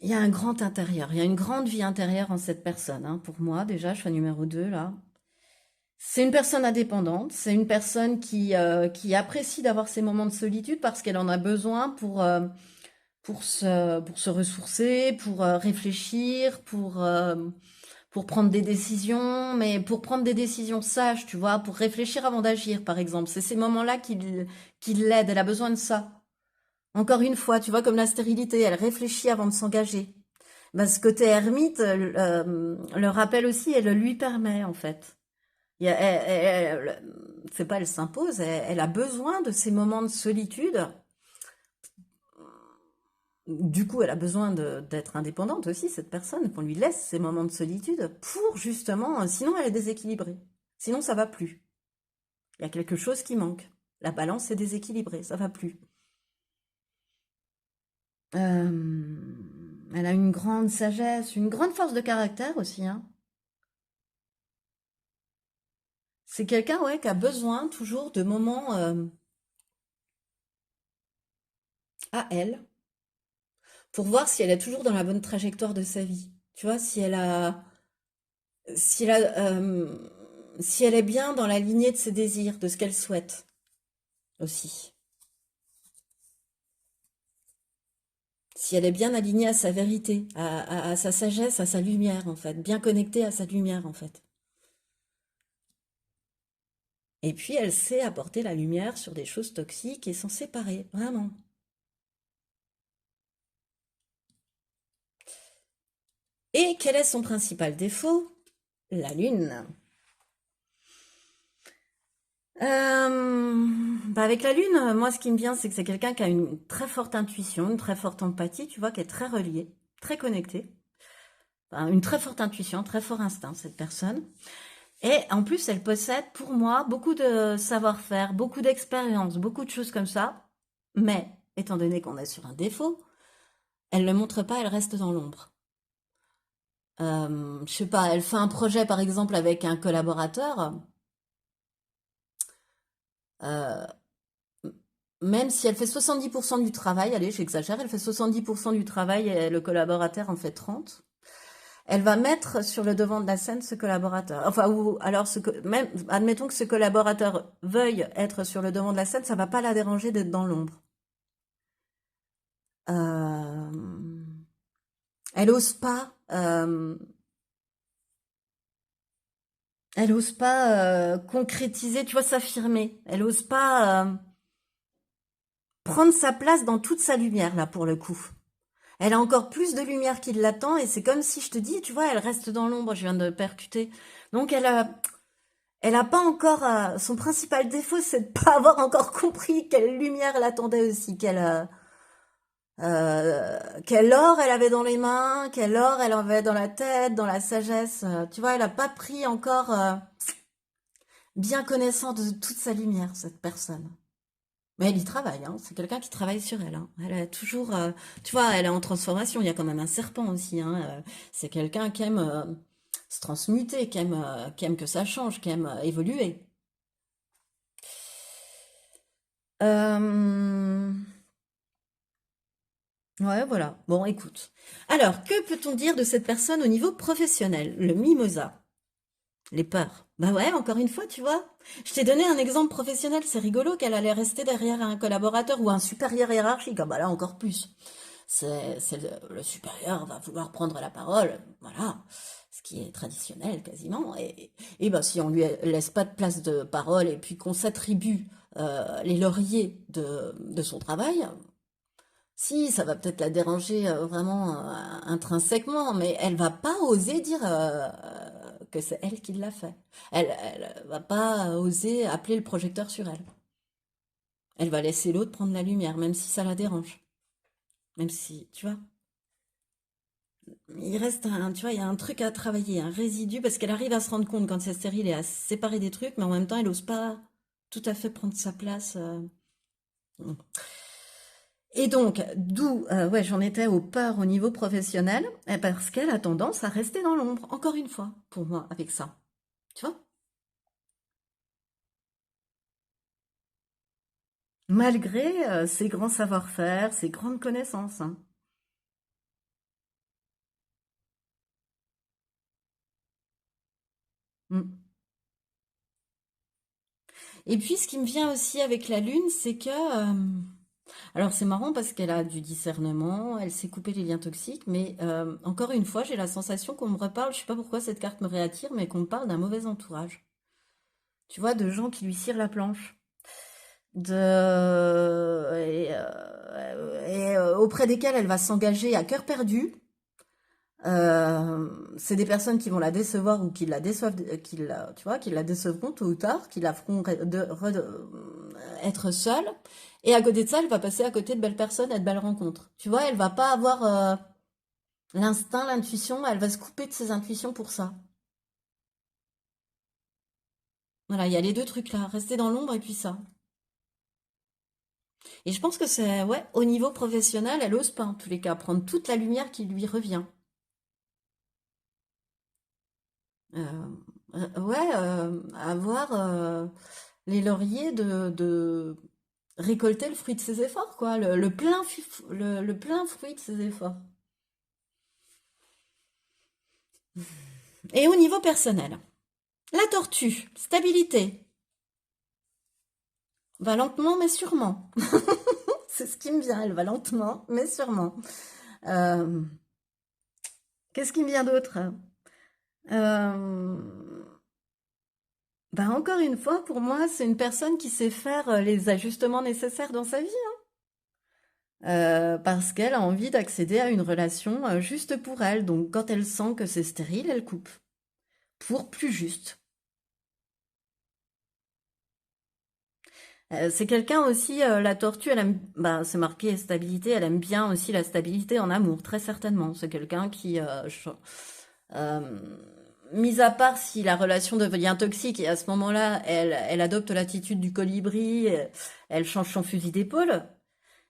il y a un grand intérieur, il y a une grande vie intérieure en cette personne, hein. Pour moi, déjà, je suis numéro 2 là. C'est une personne indépendante, c'est une personne qui apprécie d'avoir ses moments de solitude parce qu'elle en a besoin pour se ressourcer, pour réfléchir, pour prendre des décisions, mais pour prendre des décisions sages, tu vois, pour réfléchir avant d'agir, par exemple. C'est ces moments-là qui l'aident, elle a besoin de ça. Encore une fois, tu vois, comme la stérilité, elle réfléchit avant de s'engager. Ben, ce côté ermite, le rappelle aussi et le lui permet, en fait. C'est pas elle s'impose, elle a besoin de ces moments de solitude. Du coup, elle a besoin d'être indépendante aussi, cette personne, qu'on lui laisse ces moments de solitude pour justement, sinon elle est déséquilibrée. Sinon, ça va plus. Il y a quelque chose qui manque. La balance est déséquilibrée, ça va plus. Elle a une grande sagesse, une grande force de caractère aussi, hein. C'est quelqu'un, ouais, qui a besoin toujours de moments à elle pour voir si elle est toujours dans la bonne trajectoire de sa vie. Tu vois, si elle a, si elle est bien dans la lignée de ses désirs, de ce qu'elle souhaite aussi. Si elle est bien alignée à sa vérité, à sa sagesse, à sa lumière, en fait. Bien connectée à sa lumière, en fait. Et puis, elle sait apporter la lumière sur des choses toxiques et s'en séparer, vraiment. Et quel est son principal défaut? La lune. Avec la lune, moi, ce qui me vient, c'est que c'est quelqu'un qui a une très forte intuition, une très forte empathie, tu vois, qui est très relié, très connecté. Enfin, une très forte intuition, très fort instinct, cette personne. Et en plus, elle possède, pour moi, beaucoup de savoir-faire, beaucoup d'expérience, beaucoup de choses comme ça. Mais, étant donné qu'on est sur un défaut, elle ne le montre pas, elle reste dans l'ombre. Je sais pas, elle fait un projet, par exemple, avec un collaborateur. euh, Même si elle fait 70% du travail, allez, j'exagère, elle fait 70% du travail et le collaborateur en fait 30. Elle va mettre sur le devant de la scène ce collaborateur. Enfin, ou alors, même, admettons que ce collaborateur veuille être sur le devant de la scène, ça va pas la déranger d'être dans l'ombre. Euh, elle ose pas concrétiser, tu vois, s'affirmer. Elle ose pas prendre sa place dans toute sa lumière, là, pour le coup. Elle a encore plus de lumière qui l'attend et c'est comme si je te dis, tu vois, elle reste dans l'ombre, je viens de percuter. Donc elle a pas encore, son principal défaut, c'est de pas avoir encore compris quelle lumière l'attendait aussi, quel or elle avait dans les mains, quel or elle avait dans la tête, dans la sagesse. Tu vois, elle a pas pris encore bien connaissance de toute sa lumière, cette personne. Mais elle y travaille, hein. C'est quelqu'un qui travaille sur elle, hein. Elle a toujours, tu vois, elle est en transformation. Il y a quand même un serpent aussi, hein. C'est quelqu'un qui aime se transmuter, qui aime que ça change, qui aime évoluer. Euh, Ouais, voilà. Bon, écoute. Alors, que peut-on dire de cette personne au niveau professionnel? Le mimosa, les peurs. Bah ouais, encore une fois, tu vois. Je t'ai donné un exemple professionnel, c'est rigolo qu'elle allait rester derrière un collaborateur ou un supérieur hiérarchique. Ah bah là, encore plus. C'est le supérieur va vouloir prendre la parole, voilà, ce qui est traditionnel quasiment. Et bah, si on lui laisse pas de place de parole et puis qu'on s'attribue les lauriers de son travail, si, ça va peut-être la déranger vraiment intrinsèquement, mais elle va pas oser dire que c'est elle qui l'a fait. Elle va pas oser appeler le projecteur sur elle. Elle va laisser l'autre prendre la lumière, même si ça la dérange. Même si, tu vois, il reste un, tu vois, il y a un truc à travailler, un résidu, parce qu'elle arrive à se rendre compte quand c'est stérile et à se séparer des trucs, mais en même temps, elle ose pas tout à fait prendre sa place. Et donc, d'où, ouais, j'en étais aux peurs au niveau professionnel, parce qu'elle a tendance à rester dans l'ombre, encore une fois, pour moi, avec ça. Tu vois? Malgré ses grands savoir-faire, ses grandes connaissances, hein. Mm. Et puis, ce qui me vient aussi avec la Lune, c'est que... alors, c'est marrant parce qu'elle a du discernement, elle sait couper les liens toxiques, mais encore une fois, j'ai la sensation qu'on me reparle, je sais pas pourquoi cette carte me réattire, mais qu'on me parle d'un mauvais entourage. Tu vois, de gens qui lui cirent la planche. Auprès desquels elle va s'engager à cœur perdu. C'est des personnes qui vont la décevoir ou qui la déçoivent, tu vois, qui la décevront tôt ou tard, qui la feront être seule. Et à côté de ça, elle va passer à côté de belles personnes et de belles rencontres. Tu vois, elle va pas avoir l'instinct, l'intuition, elle va se couper de ses intuitions pour ça. Voilà, il y a les deux trucs là, rester dans l'ombre et puis ça. Et je pense que c'est, ouais, au niveau professionnel, elle ose pas en tous les cas prendre toute la lumière qui lui revient. Ouais, avoir les lauriers de récolter le fruit de ses efforts, quoi, le plein fruit de ses efforts. Et au niveau personnel, la tortue, stabilité, va lentement mais sûrement. C'est ce qui me vient, elle va lentement mais sûrement. Euh, Qu'est-ce qui me vient d'autre? Euh, Bah, encore une fois, pour moi, c'est une personne qui sait faire les ajustements nécessaires dans sa vie, parce qu'elle a envie d'accéder à une relation juste pour elle. Donc, quand elle sent que c'est stérile, elle coupe. Pour plus juste. C'est quelqu'un aussi, la tortue, elle aime, bah, c'est marqué stabilité, elle aime bien aussi la stabilité en amour, très certainement. C'est quelqu'un qui, euh, mis à part si la relation devient toxique et à ce moment-là, elle adopte l'attitude du colibri, elle change son fusil d'épaule.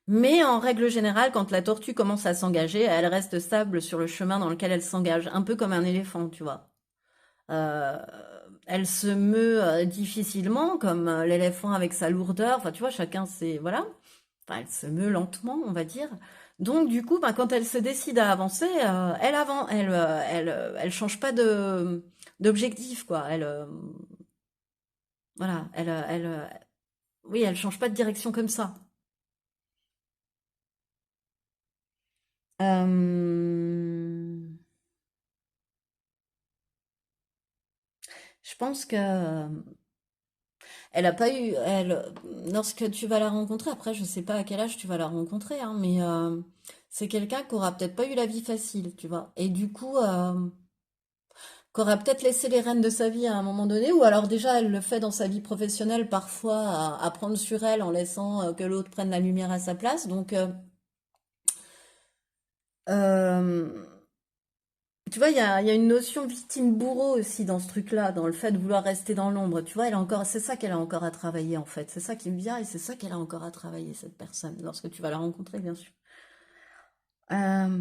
Mais en règle générale, quand la tortue commence à s'engager, elle reste stable sur le chemin dans lequel elle s'engage, un peu comme un éléphant, tu vois. Euh, Elle se meut difficilement, comme l'éléphant avec sa lourdeur. Enfin, tu vois, chacun c'est voilà. Enfin, elle se meut lentement, on va dire. Donc, du coup, ben, quand elle se décide à avancer, elle change pas de d'objectif, quoi. Voilà, oui, elle change pas de direction comme ça. Je pense que elle a pas eu, lorsque tu vas la rencontrer, après, je sais pas à quel âge tu vas la rencontrer, hein, mais c'est quelqu'un qui aura peut-être pas eu la vie facile, tu vois. Et du coup, qui aura peut-être laissé les rênes de sa vie à un moment donné, ou alors déjà, elle le fait dans sa vie professionnelle, parfois, à prendre sur elle en laissant que l'autre prenne la lumière à sa place. Donc, euh, tu vois, il y a une notion victime-bourreau aussi dans ce truc-là, dans le fait de vouloir rester dans l'ombre. Tu vois, elle a encore, c'est ça qu'elle a encore à travailler en fait. C'est ça qui me vient et c'est ça qu'elle a encore à travailler, cette personne, lorsque tu vas la rencontrer, bien sûr. Euh,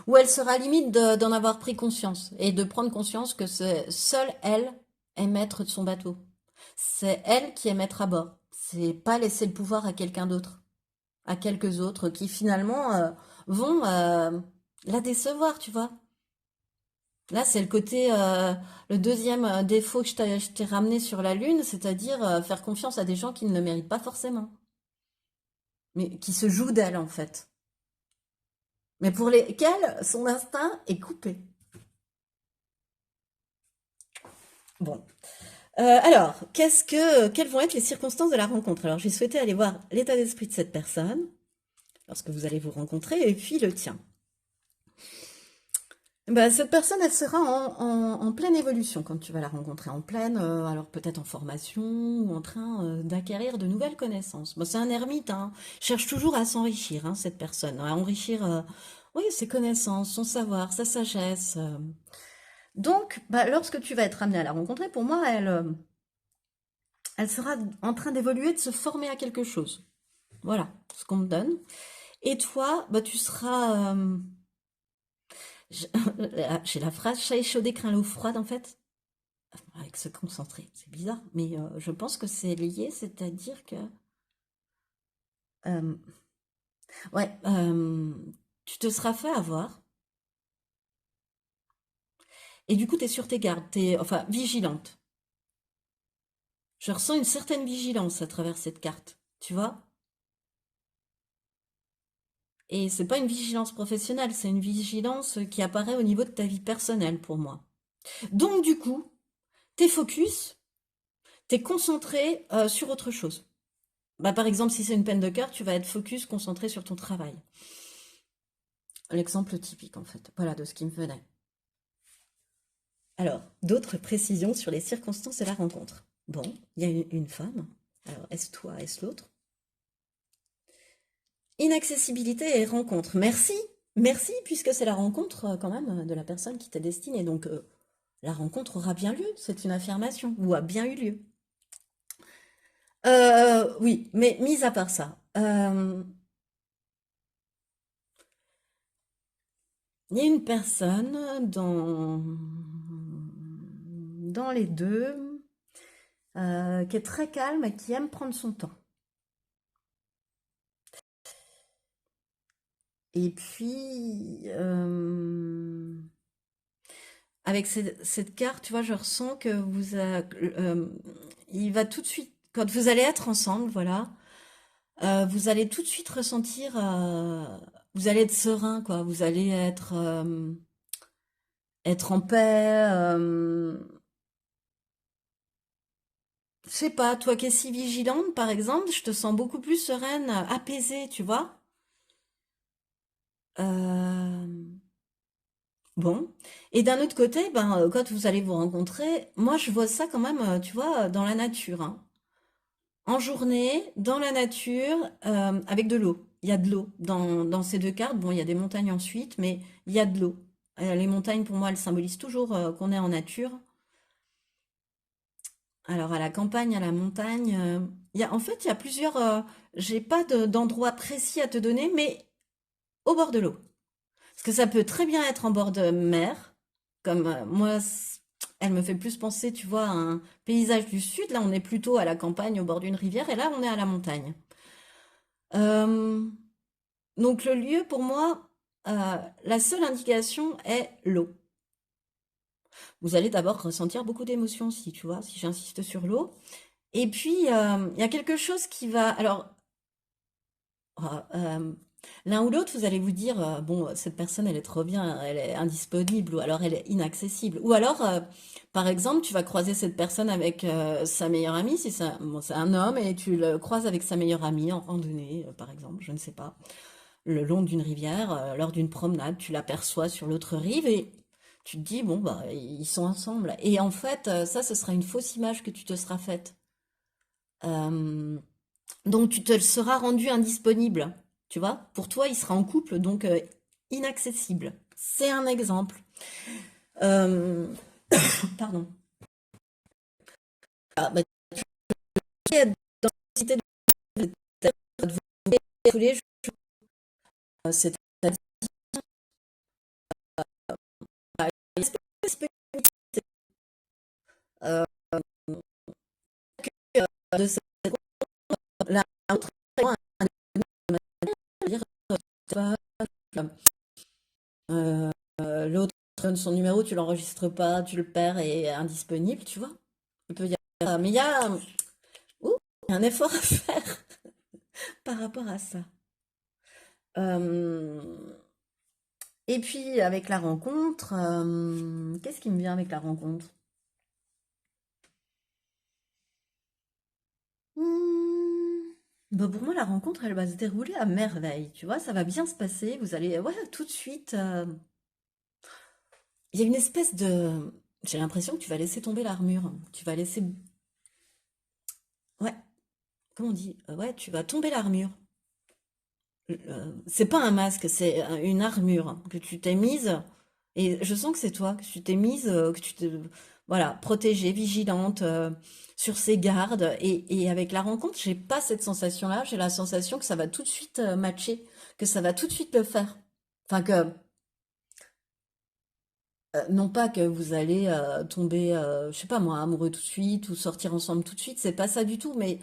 Où elle sera limite d'en avoir pris conscience et de prendre conscience que c'est seule elle est maître de son bateau. C'est elle qui est maître à bord. C'est pas laisser le pouvoir à quelqu'un d'autre, à quelques autres qui finalement vont la décevoir, tu vois. Là, c'est le côté, le deuxième défaut que je t'ai ramené sur la Lune, c'est-à-dire faire confiance à des gens qui ne le méritent pas forcément, mais qui se jouent d'elle en fait. Mais pour lesquels son instinct est coupé. Bon. Alors, quelles vont être les circonstances de la rencontre? Alors, j'ai souhaité aller voir l'état d'esprit de cette personne lorsque vous allez vous rencontrer et puis le tien. Bah, cette personne, elle sera en pleine évolution quand tu vas la rencontrer, en pleine, alors peut-être en formation ou en train d'acquérir de nouvelles connaissances. Bon, c'est un ermite, hein, cherche toujours à s'enrichir, hein, cette personne, à enrichir, oui, ses connaissances, son savoir, sa sagesse. Donc, bah, lorsque tu vas être amené à la rencontrer, pour moi, elle sera en train d'évoluer, de se former à quelque chose. Voilà ce qu'on me donne. Et toi, bah, tu seras, j'ai j'ai la phrase chat échaudé craint l'eau froide en fait. Avec se concentrer. C'est bizarre, mais je pense que c'est lié, c'est-à-dire que euh, ouais, tu te seras fait avoir et du coup tu es sur tes gardes, t'es enfin vigilante. Je ressens une certaine vigilance à travers cette carte, tu vois? Et c'est pas une vigilance professionnelle, c'est une vigilance qui apparaît au niveau de ta vie personnelle pour moi. Donc du coup, t'es focus, t'es concentré sur autre chose. Bah, par exemple, si c'est une peine de cœur, tu vas être focus, concentré sur ton travail. L'exemple typique, en fait, voilà, de ce qui me venait. Alors, d'autres précisions sur les circonstances de la rencontre. Bon, il y a une femme. Alors, est-ce toi, est-ce l'autre? Inaccessibilité et rencontre. Merci, merci, puisque c'est la rencontre quand même de la personne qui t'est destinée. Donc, la rencontre aura bien lieu, c'est une affirmation, ou a bien eu lieu. Oui, mais mis à part ça, il y a une personne dans les deux qui est très calme et qui aime prendre son temps. Et puis, avec cette carte, tu vois, je ressens que il va tout de suite, quand vous allez être ensemble, voilà, vous allez tout de suite ressentir, vous allez être serein, quoi. Vous allez être, être en paix. Je sais pas, toi qui es si vigilante, par exemple, je te sens beaucoup plus sereine, apaisée, tu vois. Euh, Bon. Et d'un autre côté, ben, quand vous allez vous rencontrer, moi je vois ça quand même, tu vois, dans la nature, hein. En journée, dans la nature, avec de l'eau. Il y a de l'eau dans ces deux cartes. Bon, il y a des montagnes ensuite, mais il y a de l'eau. Les montagnes, pour moi, elles symbolisent toujours qu'on est en nature. Alors, à la campagne, à la montagne, en fait, il y a plusieurs. J'ai pas d'endroit précis à te donner, mais au bord de l'eau. Parce que ça peut très bien être en bord de mer, comme moi, elle me fait plus penser, tu vois, à un paysage du sud. Là, on est plutôt à la campagne, au bord d'une rivière, et là, on est à la montagne. Euh, donc, le lieu, pour moi, la seule indication est l'eau. Vous allez d'abord ressentir beaucoup d'émotions, si tu vois, si j'insiste sur l'eau. Et puis, il y a quelque chose qui va. Alors, l'un ou l'autre, vous allez vous dire, bon, cette personne, elle est trop bien, elle est indisponible, ou alors elle est inaccessible. Ou alors, par exemple, tu vas croiser cette personne avec sa meilleure amie, si c'est bon, c'est un homme, et tu le croises avec sa meilleure amie en randonnée, par exemple, je ne sais pas, le long d'une rivière, lors d'une promenade, tu l'aperçois sur l'autre rive, et tu te dis, bon, bah, ils sont ensemble. Et en fait, ça, ce sera une fausse image que tu te seras faite. Euh, donc tu te seras rendu indisponible, tu vois. Pour toi, il sera en couple, donc inaccessible. C'est un exemple. Euh, Pardon. Ah, bah, tu es dans la cité de tous les jours, c'est euh, de cette la autre euh, l'autre donne son numéro, tu l'enregistres pas, tu le perds et est indisponible, tu vois. Il peut y avoir, mais ouh, il y a un effort à faire par rapport à ça. Euh, Et puis avec la rencontre, qu'est-ce qui me vient avec la rencontre? Hmm, bah, pour moi, la rencontre, elle va se dérouler à merveille. Tu vois, ça va bien se passer. Vous allez, ouais, tout de suite. Il y a une espèce de. J'ai l'impression que tu vas laisser tomber l'armure. Tu vas laisser. Ouais, comment on dit? Ouais, tu vas tomber l'armure. C'est pas un masque, c'est une armure que tu t'es mise. Et je sens que c'est toi, que tu t'es mise, que tu te, voilà, protégée, vigilante, sur ses gardes. Et avec la rencontre, j'ai pas cette sensation-là. J'ai la sensation que ça va tout de suite matcher, que ça va tout de suite le faire. Enfin que, non pas que vous allez tomber, je sais pas moi, amoureux tout de suite ou sortir ensemble tout de suite. C'est pas ça du tout. Mais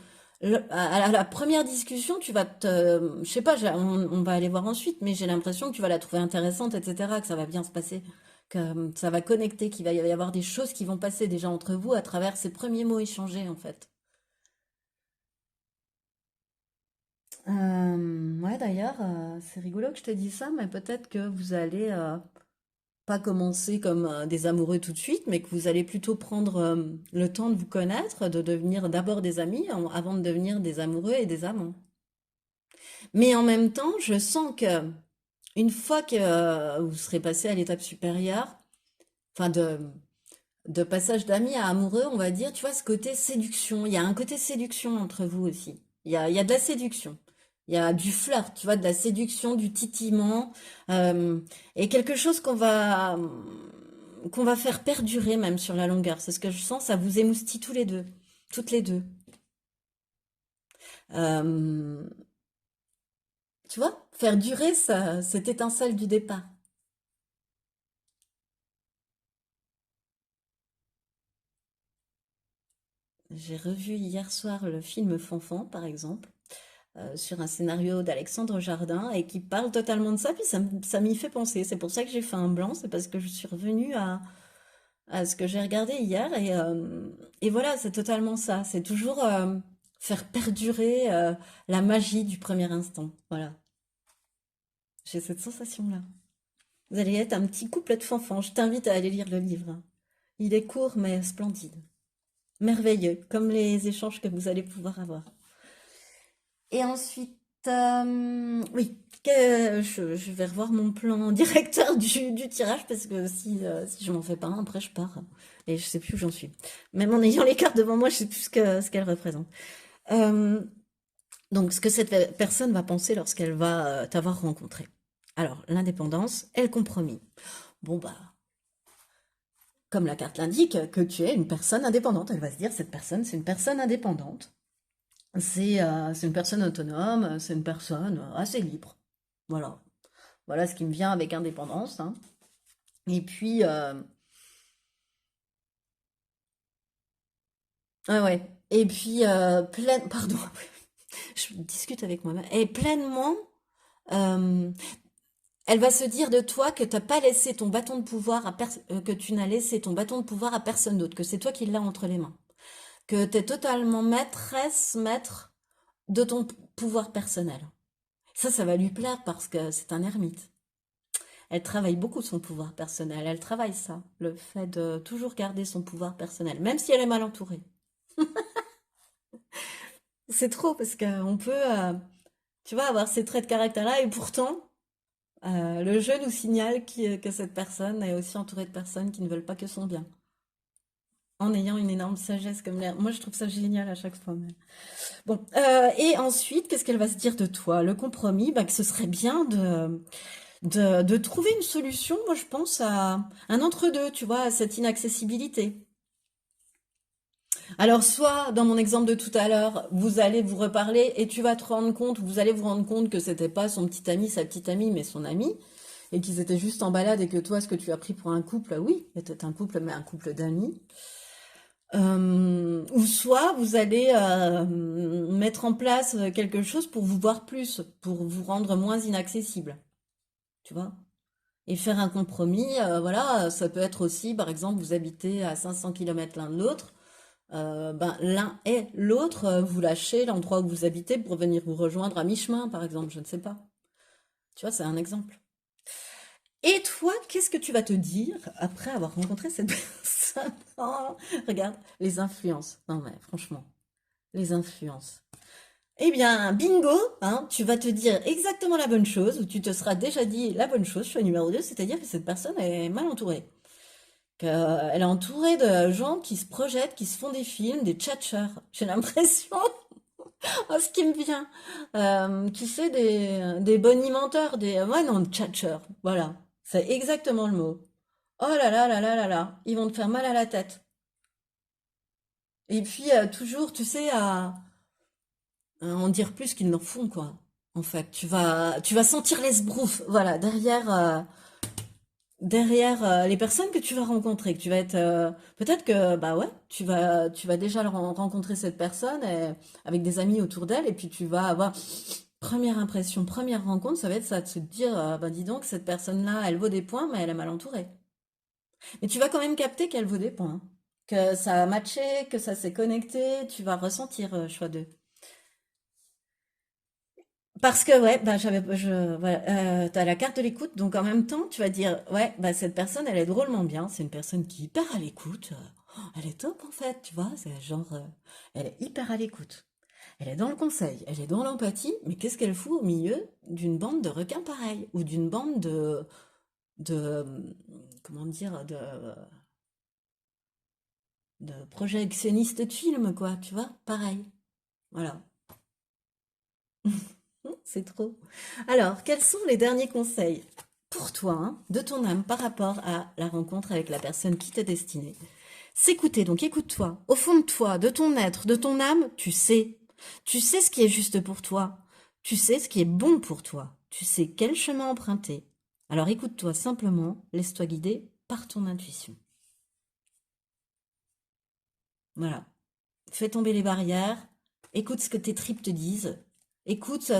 à la première discussion, tu vas je sais pas, on va aller voir ensuite, mais j'ai l'impression que tu vas la trouver intéressante, etc., que ça va bien se passer, que ça va connecter, qu'il va y avoir des choses qui vont passer déjà entre vous à travers ces premiers mots échangés, en fait. Ouais, d'ailleurs, c'est rigolo que je te dise ça, mais peut-être que vous allez pas commencer comme des amoureux tout de suite, mais que vous allez plutôt prendre le temps de vous connaître, de devenir d'abord des amis avant de devenir des amoureux et des amants. Mais en même temps, je sens que une fois que vous serez passé à l'étape supérieure, enfin de passage d'amis à amoureux, on va dire, tu vois, ce côté séduction, il y a un côté séduction entre vous aussi. Il y a de la séduction. Il y a du flirt, tu vois, de la séduction, du titillement, et quelque chose qu'on va faire perdurer même sur la longueur. C'est ce que je sens, ça vous émoustille tous les deux, toutes les deux. Euh, Tu vois, faire durer cette étincelle du départ. J'ai revu hier soir le film Fanfan, par exemple, sur un scénario d'Alexandre Jardin et qui parle totalement de ça, puis ça m'y fait penser. C'est pour ça que j'ai fait un blanc, c'est parce que je suis revenue à ce que j'ai regardé hier et voilà, c'est totalement ça. C'est toujours faire perdurer la magie du premier instant. Voilà, j'ai cette sensation-là. Vous allez être un petit couple de fanfans. Je t'invite à aller lire le livre. Il est court mais splendide. Merveilleux, comme les échanges que vous allez pouvoir avoir. Et ensuite, oui, je vais revoir mon plan directeur du tirage parce que si je m'en fais pas un, après je pars et je sais plus où j'en suis. Même en ayant les cartes devant moi, je sais plus ce qu'elles représentent. Euh, donc, ce que cette personne va penser lorsqu'elle va t'avoir rencontré. Alors, l'indépendance et le compromis. Bon, bah, comme la carte l'indique, que tu es une personne indépendante. Elle va se dire, cette personne, c'est une personne indépendante. C'est une personne autonome, c'est une personne assez libre. Voilà. Voilà ce qui me vient avec indépendance, hein. Et puis, ah ouais. Et puis, pardon, je discute avec moi-même. Et pleinement, euh, elle va se dire de toi que t'as pas laissé ton bâton de pouvoir que tu n'as laissé ton bâton de pouvoir à personne d'autre, que c'est toi qui l'as entre les mains. Que tu es totalement maître de ton pouvoir personnel. Ça va lui plaire parce que c'est un ermite. Elle travaille beaucoup son pouvoir personnel. Elle travaille ça, le fait de toujours garder son pouvoir personnel, même si elle est mal entourée. C'est trop parce qu'on peut, tu vois, avoir ces traits de caractère-là et pourtant, le jeu nous signale que cette personne est aussi entourée de personnes qui ne veulent pas que son bien. En ayant une énorme sagesse comme l'air. Moi, je trouve ça génial à chaque fois. Bon, et ensuite, qu'est-ce qu'elle va se dire de toi? Le compromis, bah, que ce serait bien de trouver une solution, moi je pense à un entre-deux, tu vois, à cette inaccessibilité. Alors soit, dans mon exemple de tout à l'heure, vous allez vous reparler et tu vas te rendre compte, vous allez vous rendre compte que c'était pas son petit ami, sa petite amie, mais son ami, et qu'ils étaient juste en balade et que toi, ce que tu as pris pour un couple, oui, était un couple, mais un couple d'amis. Ou soit vous allez mettre en place quelque chose pour vous voir plus, pour vous rendre moins inaccessible, tu vois. Et faire un compromis, voilà, ça peut être aussi, par exemple, vous habitez à 500 kilomètres l'un de l'autre, ben, l'un et l'autre, vous lâchez l'endroit où vous habitez pour venir vous rejoindre à mi-chemin, par exemple, je ne sais pas. Tu vois, c'est un exemple. Et toi, qu'est-ce que tu vas te dire après avoir rencontré cette personne? Oh, regarde, les influences. Non mais franchement, les influences. Eh bien, bingo, hein, tu vas te dire exactement la bonne chose, ou tu te seras déjà dit la bonne chose, choix numéro 2, c'est-à-dire que cette personne est mal entourée. Qu'elle est entourée de gens qui se projettent, qui se font des films, des tchatcheurs. J'ai l'impression, oh, ce qui me vient, tu sais, des bonimenteurs, ouais non, tchatcheurs, voilà, c'est exactement le mot. Oh là là là là là là, ils vont te faire mal à la tête. Et puis, toujours, tu sais, à en dire plus qu'ils n'en font, quoi. En fait, tu vas sentir l'esbrouf, voilà, derrière les personnes que tu vas rencontrer, que tu vas être, peut-être que, bah ouais, tu vas déjà rencontrer cette personne avec des amis autour d'elle, et puis tu vas avoir première impression, première rencontre, ça va être ça, de se dire, bah dis donc, cette personne-là, elle vaut des points, mais elle est mal entourée. Mais tu vas quand même capter qu'elle vaut des points, hein. Que ça a matché, que ça s'est connecté, tu vas ressentir choix 2. Parce que ouais, bah voilà, t'as la carte de l'écoute, donc en même temps, tu vas dire, ouais, bah cette personne, elle est drôlement bien, c'est une personne qui est hyper à l'écoute, elle est top en fait, tu vois, c'est genre, elle est hyper à l'écoute. Elle est dans le conseil, elle est dans l'empathie, mais qu'est-ce qu'elle fout au milieu d'une bande de requins pareils, ou d'une bande de, comment dire, de projectionnistes de films, quoi, tu vois, pareil, voilà. C'est trop. Alors, quels sont les derniers conseils pour toi, hein, de ton âme par rapport à la rencontre avec la personne qui t'est destinée? S'écouter, donc écoute-toi. Au fond de toi, de ton être, de ton âme, tu sais. Tu sais ce qui est juste pour toi. Tu sais ce qui est bon pour toi. Tu sais quel chemin emprunter. Alors écoute-toi simplement, laisse-toi guider par ton intuition. Voilà. Fais tomber les barrières. Écoute ce que tes tripes te disent. Écoute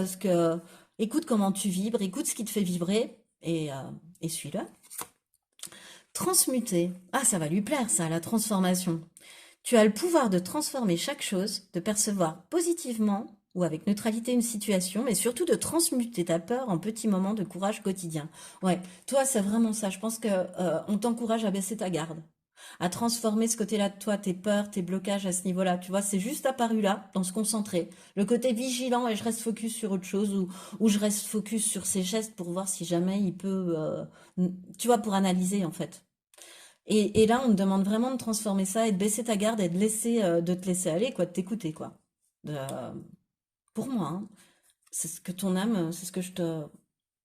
écoute comment tu vibres. Écoute ce qui te fait vibrer et suis-le. Transmuter. Ah, ça va lui plaire, ça, la transformation. Tu as le pouvoir de transformer chaque chose, de percevoir positivement ou avec neutralité une situation, mais surtout de transmuter ta peur en petits moments de courage quotidien. Ouais, toi, c'est vraiment ça. Je pense que on t'encourage à baisser ta garde, à transformer ce côté-là de toi, tes peurs, tes blocages à ce niveau-là. Tu vois, c'est juste apparu là, dans se concentrer. Le côté vigilant et je reste focus sur autre chose ou je reste focus sur ses gestes pour voir si jamais il peut, tu vois, pour analyser en fait. Et là, on te demande vraiment de transformer ça et de baisser ta garde et de laisser, de te laisser aller, quoi, de t'écouter, quoi. De- pour moi, hein, c'est ce que ton âme, c'est ce que je te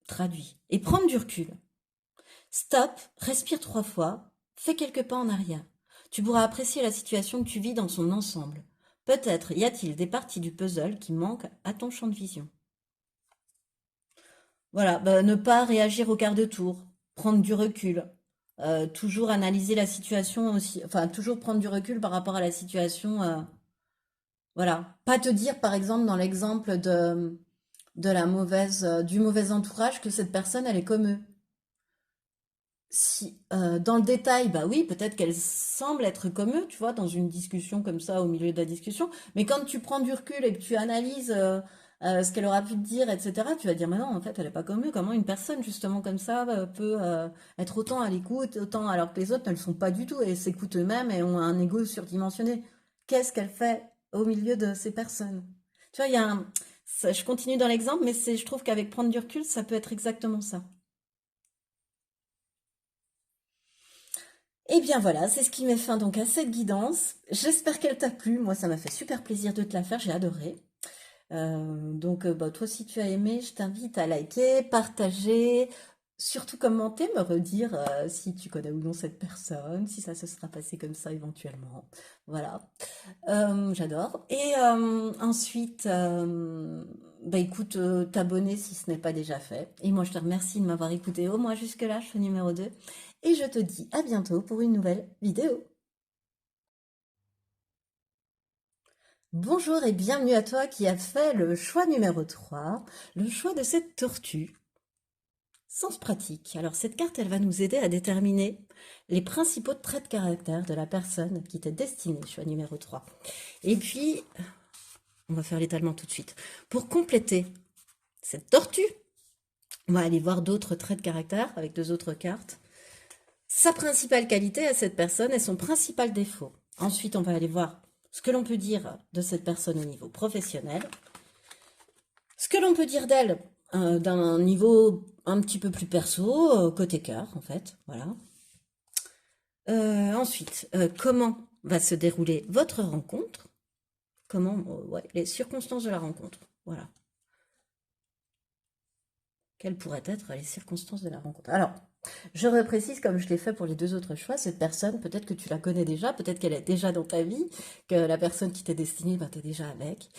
traduis. Et prendre du recul. Stop, respire 3 fois, fais quelques pas en arrière. Tu pourras apprécier la situation que tu vis dans son ensemble. Peut-être y a-t-il des parties du puzzle qui manquent à ton champ de vision. Voilà, bah, ne pas réagir au quart de tour, prendre du recul, toujours analyser la situation aussi, enfin toujours prendre du recul par rapport à la situation, voilà. Pas te dire par exemple dans l'exemple de la mauvaise, du mauvais entourage que cette personne elle est comme eux. Si, dans le détail, bah oui, peut-être qu'elle semble être comme eux, tu vois, dans une discussion comme ça, au milieu de la discussion. Mais quand tu prends du recul et que tu analyses ce qu'elle aura pu te dire, etc., tu vas dire, mais non, en fait, elle est pas comme eux. Comment une personne, justement, comme ça, peut être autant à l'écoute, autant alors que les autres ne le sont pas du tout et s'écoutent eux-mêmes et ont un ego surdimensionné. Qu'est-ce qu'elle fait au milieu de ces personnes? Tu vois, il y a un... je continue dans l'exemple, mais je trouve qu'avec prendre du recul, ça peut être exactement ça. Eh bien voilà, c'est ce qui met fin donc à cette guidance. J'espère qu'elle t'a plu. Moi, ça m'a fait super plaisir de te la faire, j'ai adoré. Donc, bah, toi, si tu as aimé, je t'invite à liker, partager, surtout commenter, me redire si tu connais ou non cette personne, si ça se sera passé comme ça éventuellement. Voilà. J'adore. Et ensuite, bah écoute, t'abonner si ce n'est pas déjà fait. Et moi, je te remercie de m'avoir écouté au moins jusque-là, je fais numéro 2. Et je te dis à bientôt pour une nouvelle vidéo. Bonjour et bienvenue à toi qui as fait le choix numéro 3, le choix de cette tortue. Sens pratique. Alors cette carte, elle va nous aider à déterminer les principaux traits de caractère de la personne qui t'est destinée, choix numéro 3. Et puis, on va faire l'étalement tout de suite. Pour compléter cette tortue, on va aller voir d'autres traits de caractère avec deux autres cartes. Sa principale qualité à cette personne et son principal défaut. Ensuite, on va aller voir ce que l'on peut dire de cette personne au niveau professionnel, ce que l'on peut dire d'elle d'un niveau un petit peu plus perso, côté cœur, en fait. Voilà. Ensuite, comment va se dérouler votre rencontre? Comment, ouais, les circonstances de la rencontre. Voilà. Quelles pourraient être les circonstances de la rencontre? Alors, je reprécise, comme je l'ai fait pour les deux autres choix, cette personne, peut-être que tu la connais déjà, peut-être qu'elle est déjà dans ta vie, que la personne qui t'est destinée, ben, t'es déjà avec.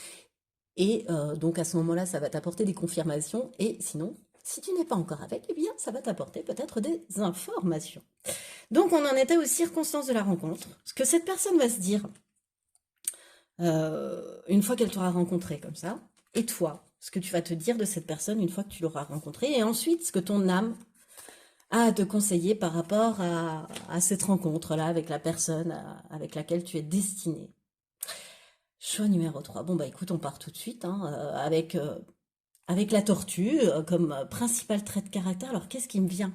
Et donc à ce moment-là, ça va t'apporter des confirmations. Et sinon, si tu n'es pas encore avec, eh bien, ça va t'apporter peut-être des informations. Donc on en était aux circonstances de la rencontre. Ce que cette personne va se dire une fois qu'elle t'aura rencontré comme ça. Et toi, ce que tu vas te dire de cette personne une fois que tu l'auras rencontrée. Et ensuite, ce que ton âme a à te conseiller par rapport à cette rencontre-là avec la personne avec laquelle tu es destiné. Choix numéro 3. Bon, bah écoute, on part tout de suite hein, avec la tortue comme principal trait de caractère. Alors, qu'est-ce qui me vient?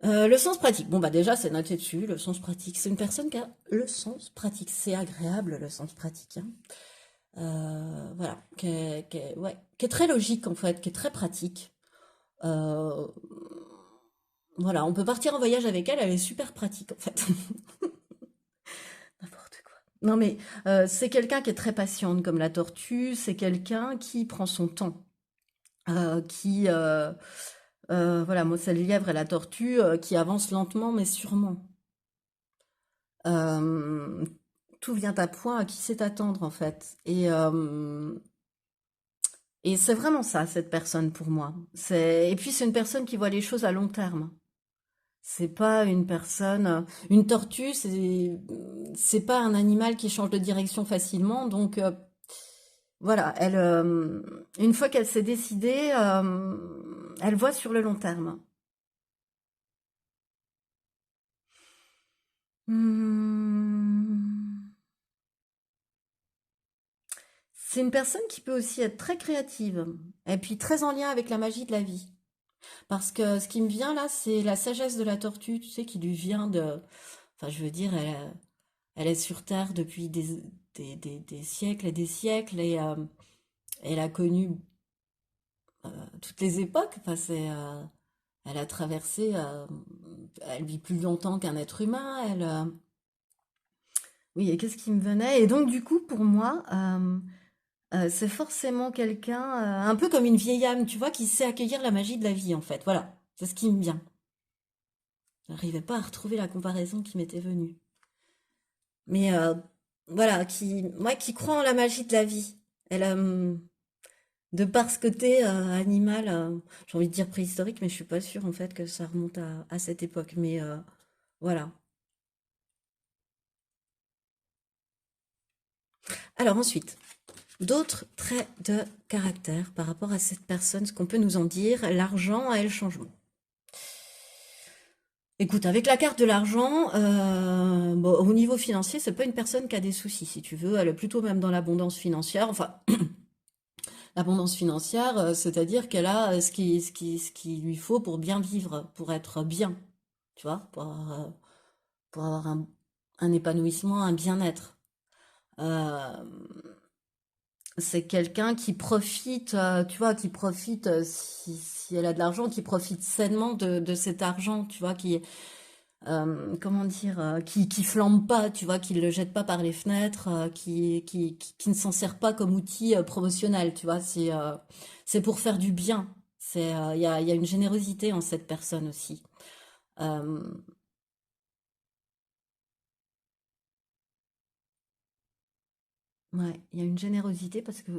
Le sens pratique. Bon, bah déjà, c'est noté dessus. Le sens pratique. C'est une personne qui a le sens pratique. C'est agréable, le sens pratique. Hein. Voilà. Ouais, qui est très logique, en fait, qui est très pratique. Euh, voilà, on peut partir en voyage avec elle. Elle est super pratique, en fait. N'importe quoi. Non, mais c'est quelqu'un qui est très patiente, comme la tortue. C'est quelqu'un qui prend son temps. Qui voilà, moi c'est le lièvre et la tortue qui avancent lentement mais sûrement. Euh, Tout vient à point à qui sait attendre en fait. Et c'est vraiment ça cette personne pour moi. Et puis c'est une personne qui voit les choses à long terme. C'est pas une personne, une tortue, c'est pas un animal qui change de direction facilement. Donc voilà, elle, une fois qu'elle s'est décidée, elle voit sur le long terme. Hmm. C'est une personne qui peut aussi être très créative et puis très en lien avec la magie de la vie. Parce que ce qui me vient là, c'est la sagesse de la tortue, tu sais, qui lui vient de... Enfin, je veux dire, elle est sur Terre depuis des siècles et des siècles et elle a connu toutes les époques. Enfin, elle a traversé, elle vit plus longtemps qu'un être humain. Oui, et qu'est-ce qui me venait? Et donc, du coup, pour moi, c'est forcément quelqu'un, un peu comme une vieille âme, tu vois, qui sait accueillir la magie de la vie, en fait. Voilà, c'est ce qui me vient. J'arrivais pas à retrouver la comparaison qui m'était venue. Mais voilà, qui croit en la magie de la vie. Elle, de par ce côté animal, j'ai envie de dire préhistorique, mais je suis pas sûre en fait que ça remonte à cette époque. Mais voilà. Alors ensuite, d'autres traits de caractère par rapport à cette personne, ce qu'on peut nous en dire, l'argent et le changement. Écoute, avec la carte de l'argent, bon, au niveau financier, c'est pas une personne qui a des soucis, si tu veux. Elle est plutôt même dans l'abondance financière. Enfin, l'abondance financière, c'est-à-dire qu'elle a ce qui lui faut pour bien vivre, pour être bien, tu vois, pour avoir un épanouissement, un bien-être. Euh, c'est quelqu'un qui profite, tu vois, qui profite, si elle a de l'argent, qui profite sainement de cet argent, tu vois, comment dire, qui flambe pas, tu vois, qui le jette pas par les fenêtres, qui ne s'en sert pas comme outil promotionnel, tu vois, c'est pour faire du bien. Il y a une générosité en cette personne aussi. Euh, ouais, il y a une générosité parce que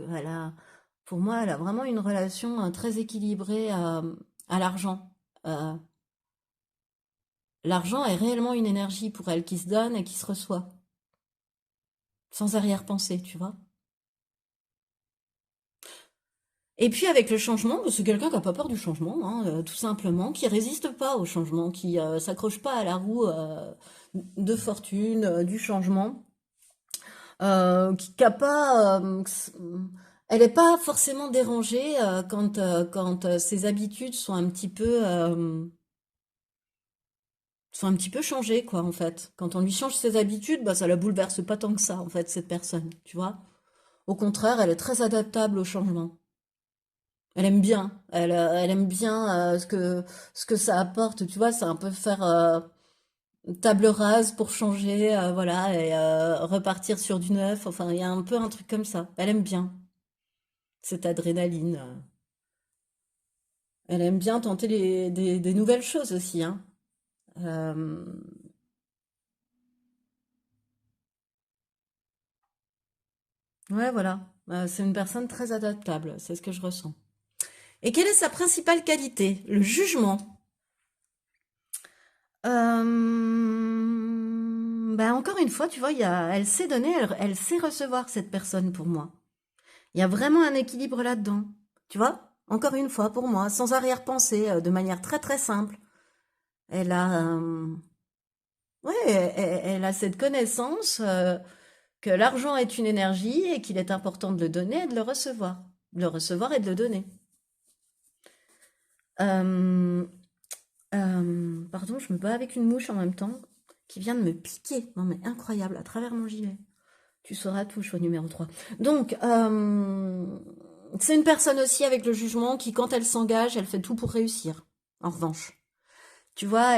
pour moi, elle a vraiment une relation très équilibrée à l'argent. Euh, L'argent est réellement une énergie pour elle qui se donne et qui se reçoit, sans arrière-pensée, tu vois. Et puis avec le changement, c'est quelqu'un qui n'a pas peur du changement, hein, tout simplement, qui résiste pas au changement, qui s'accroche pas à la roue de fortune, du changement, qui a pas, elle n'est pas forcément dérangée quand ses habitudes sont un petit peu changées, quoi, en fait. Quand on lui change ses habitudes, bah ça la bouleverse pas tant que ça, en fait, cette personne, tu vois. Au contraire, elle est très adaptable au changement. Elle aime bien, elle aime bien ce que ça apporte, tu vois, c'est un peu faire table rase pour changer, voilà, et repartir sur du neuf. Enfin, il y a un peu un truc comme ça. Elle aime bien cette adrénaline. Elle aime bien tenter des nouvelles choses aussi, hein. Euh, ouais, voilà. C'est une personne très adaptable, c'est ce que je ressens. Et quelle est sa principale qualité? Le jugement. Ben encore une fois, tu vois, elle sait donner, elle sait recevoir cette personne pour moi. Il y a vraiment un équilibre là-dedans. Tu vois? Encore une fois, pour moi, sans arrière-pensée, de manière très très simple. Elle a, ouais, elle a cette connaissance que l'argent est une énergie et qu'il est important de le donner et de le recevoir. De le recevoir et de le donner. Euh, pardon, je me bats avec une mouche en même temps qui vient de me piquer. Non mais incroyable, à travers mon gilet. Tu sauras tout, choix numéro 3. Donc, c'est une personne aussi avec le jugement qui, quand elle s'engage, elle fait tout pour réussir. En revanche. Tu vois,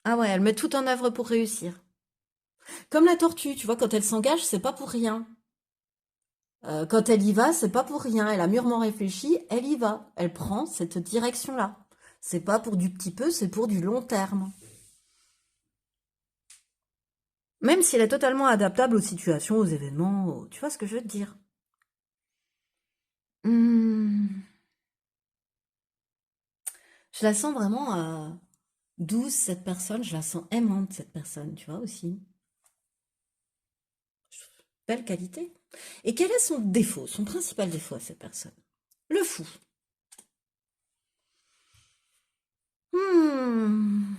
ah ouais, elle met tout en œuvre pour réussir. Comme la tortue, tu vois, quand elle s'engage, c'est pas pour rien. Quand elle y va, c'est pas pour rien. Elle a mûrement réfléchi, elle y va. Elle prend cette direction-là. C'est pas pour du petit peu, c'est pour du long terme. Même si elle est totalement adaptable aux situations, aux événements, tu vois ce que je veux te dire. Hmm. Je la sens vraiment douce, cette personne. Je la sens aimante, cette personne, tu vois aussi. Belle qualité. Et quel est son défaut, son principal défaut à cette personne? Le fou. Hmm.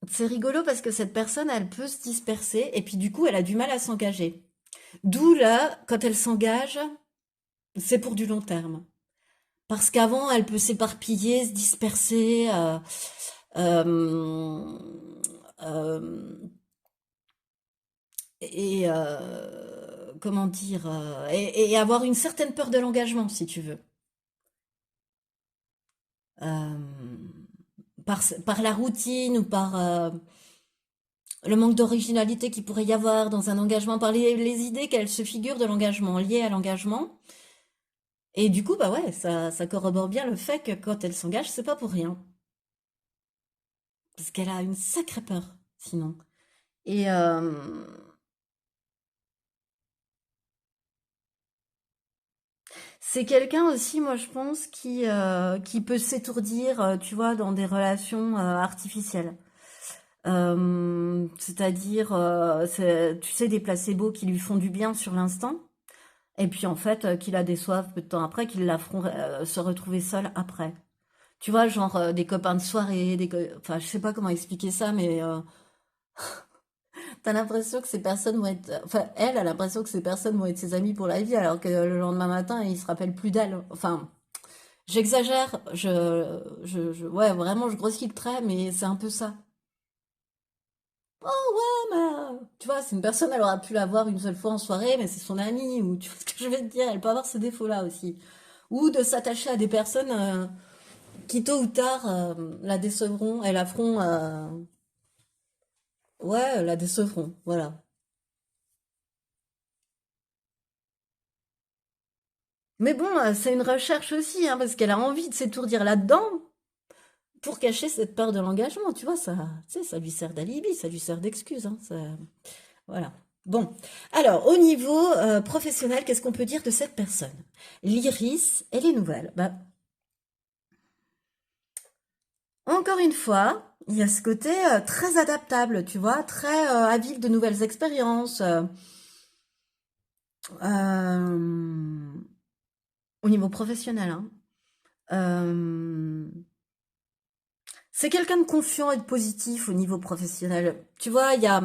C'est rigolo parce que cette personne, elle peut se disperser et puis du coup, elle a du mal à s'engager. D'où là, quand elle s'engage, c'est pour du long terme. Parce qu'avant, elle peut s'éparpiller, se disperser, euh, euh, et comment dire, et avoir une certaine peur de l'engagement, si tu veux. Euh, par la routine ou par le manque d'originalité qu'il pourrait y avoir dans un engagement, par les idées qu'elle se figure de l'engagement, liées à l'engagement. Et du coup, bah ouais, ça corrobore bien le fait que quand elle s'engage, c'est pas pour rien. Parce qu'elle a une sacrée peur, sinon. Et c'est quelqu'un aussi, moi, je pense, qui peut s'étourdir, tu vois, dans des relations artificielles. C'est-à-dire, tu sais, des placebos qui lui font du bien sur l'instant, et puis en fait, qui la déçoivent peu de temps après, qui la feront se retrouver seule après. Tu vois, genre des copains de soirée, enfin, je sais pas comment expliquer ça, mais t'as l'impression que ces personnes vont être, enfin, elle a l'impression que ces personnes vont être ses amies pour la vie, alors que le lendemain matin, il se rappelle plus d'elle. Enfin, j'exagère, ouais, vraiment, je grossis le trait, mais c'est un peu ça. Oh ouais, mais tu vois, c'est une personne, elle aura pu la voir une seule fois en soirée, mais c'est son amie, ou tu vois ce que je veux te dire, elle peut avoir ce défaut-là aussi. Ou de s'attacher à des personnes qui, tôt ou tard, la décevront, et la feront, ouais, la décevront, voilà. Mais bon, c'est une recherche aussi, hein, parce qu'elle a envie de s'étourdir là-dedans pour cacher cette peur de l'engagement, tu vois, ça, tu sais, ça lui sert d'alibi, ça lui sert d'excuse, hein, voilà. Bon, alors au niveau professionnel, qu'est-ce qu'on peut dire de cette personne? L'iris et les nouvelles. Bah, encore une fois, il y a ce côté très adaptable, tu vois, très avide de nouvelles expériences. Euh, au niveau professionnel, hein. Euh, c'est quelqu'un de confiant et de positif au niveau professionnel. Tu vois, il y a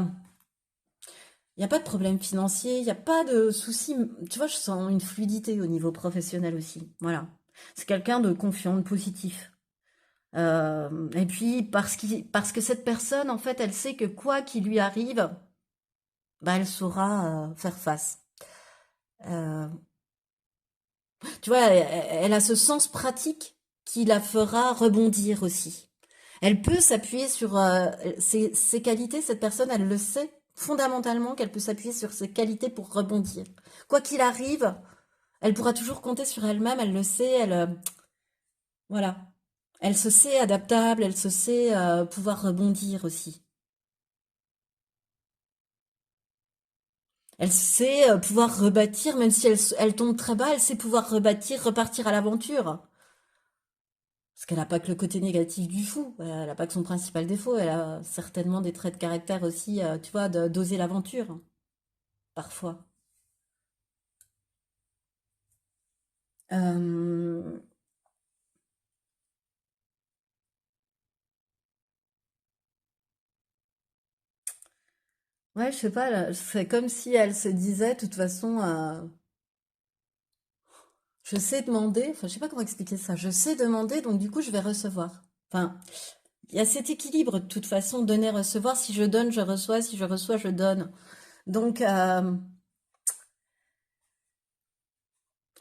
pas de problème financier, il n'y a pas de souci. Tu vois, je sens une fluidité au niveau professionnel aussi. Voilà. C'est quelqu'un de confiant, de positif. Et puis, parce que cette personne, en fait, elle sait que quoi qu'il lui arrive, bah, elle saura faire face. Euh, Tu vois, elle a ce sens pratique qui la fera rebondir aussi. Elle peut s'appuyer sur ses qualités, cette personne, elle le sait fondamentalement qu'elle peut s'appuyer sur ses qualités pour rebondir. Quoi qu'il arrive, elle pourra toujours compter sur elle-même, elle le sait, voilà. Elle se sait adaptable, elle se sait pouvoir rebondir aussi. Elle sait pouvoir rebâtir, même si elle tombe très bas, elle sait pouvoir rebâtir, repartir à l'aventure. Parce qu'elle n'a pas que le côté négatif du fou, elle n'a pas que son principal défaut, elle a certainement des traits de caractère aussi, tu vois, d'oser l'aventure, parfois. Euh, ouais, je sais pas, là, c'est comme si elle se disait, de toute façon, je sais demander, enfin, je sais pas comment expliquer ça, je sais demander, donc du coup, je vais recevoir. Enfin, il y a cet équilibre, de toute façon, donner-recevoir, si je donne, je reçois, si je reçois, je donne. Donc,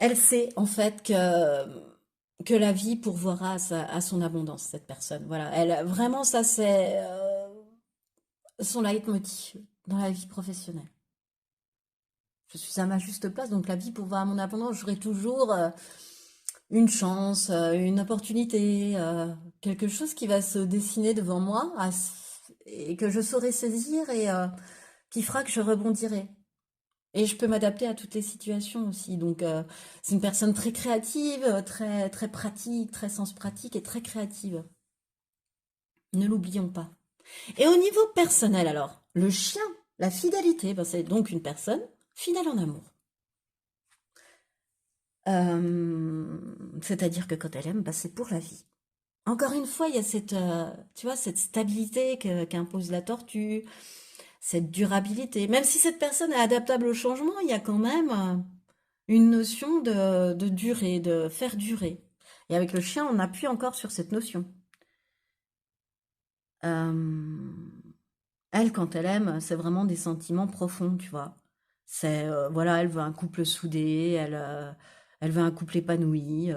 elle sait en fait que la vie pourvoira à son abondance, cette personne. Voilà, elle vraiment ça c'est son leitmotiv dans la vie professionnelle. Je suis à ma juste place, donc la vie pourvoira à mon abondance. J'aurai toujours une chance, une opportunité, quelque chose qui va se dessiner devant moi et que je saurai saisir et qui fera que je rebondirai. Et je peux m'adapter à toutes les situations aussi. Donc, c'est une personne très créative, très, très pratique, très sens pratique et très créative. Ne l'oublions pas. Et au niveau personnel, alors, le chien, la fidélité, ben, c'est donc une personne fidèle en amour. C'est-à-dire que quand elle aime, ben, c'est pour la vie. Encore une fois, il y a cette, tu vois, cette stabilité qu'impose la tortue, cette durabilité. Même si cette personne est adaptable au changement, il y a quand même une notion de durée, de faire durer. Et avec le chien, on appuie encore sur cette notion. Euh, Elle, quand elle aime, c'est vraiment des sentiments profonds, tu vois. C'est, voilà, elle veut un couple soudé, elle veut un couple épanoui,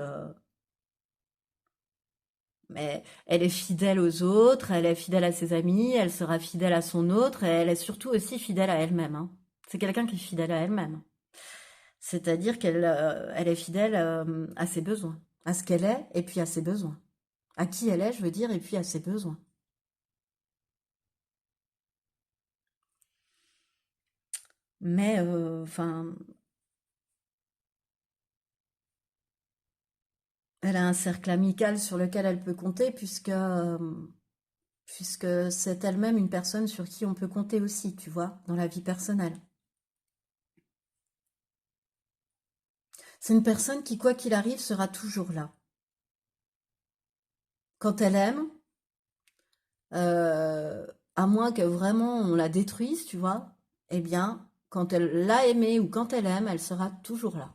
mais elle est fidèle aux autres, elle est fidèle à ses amis, elle sera fidèle à son autre, et elle est surtout aussi fidèle à elle-même, hein. C'est quelqu'un qui est fidèle à elle-même. C'est-à-dire elle est fidèle, à ses besoins, à ce qu'elle est, et puis à ses besoins. À qui elle est, je veux dire, et puis à ses besoins. Mais, enfin, elle a un cercle amical sur lequel elle peut compter, puisque c'est elle-même une personne sur qui on peut compter aussi, tu vois, dans la vie personnelle. C'est une personne qui, quoi qu'il arrive, sera toujours là. Quand elle aime, euh, à moins que vraiment on la détruise, tu vois, eh bien, quand elle l'a aimé ou quand elle aime, elle sera toujours là.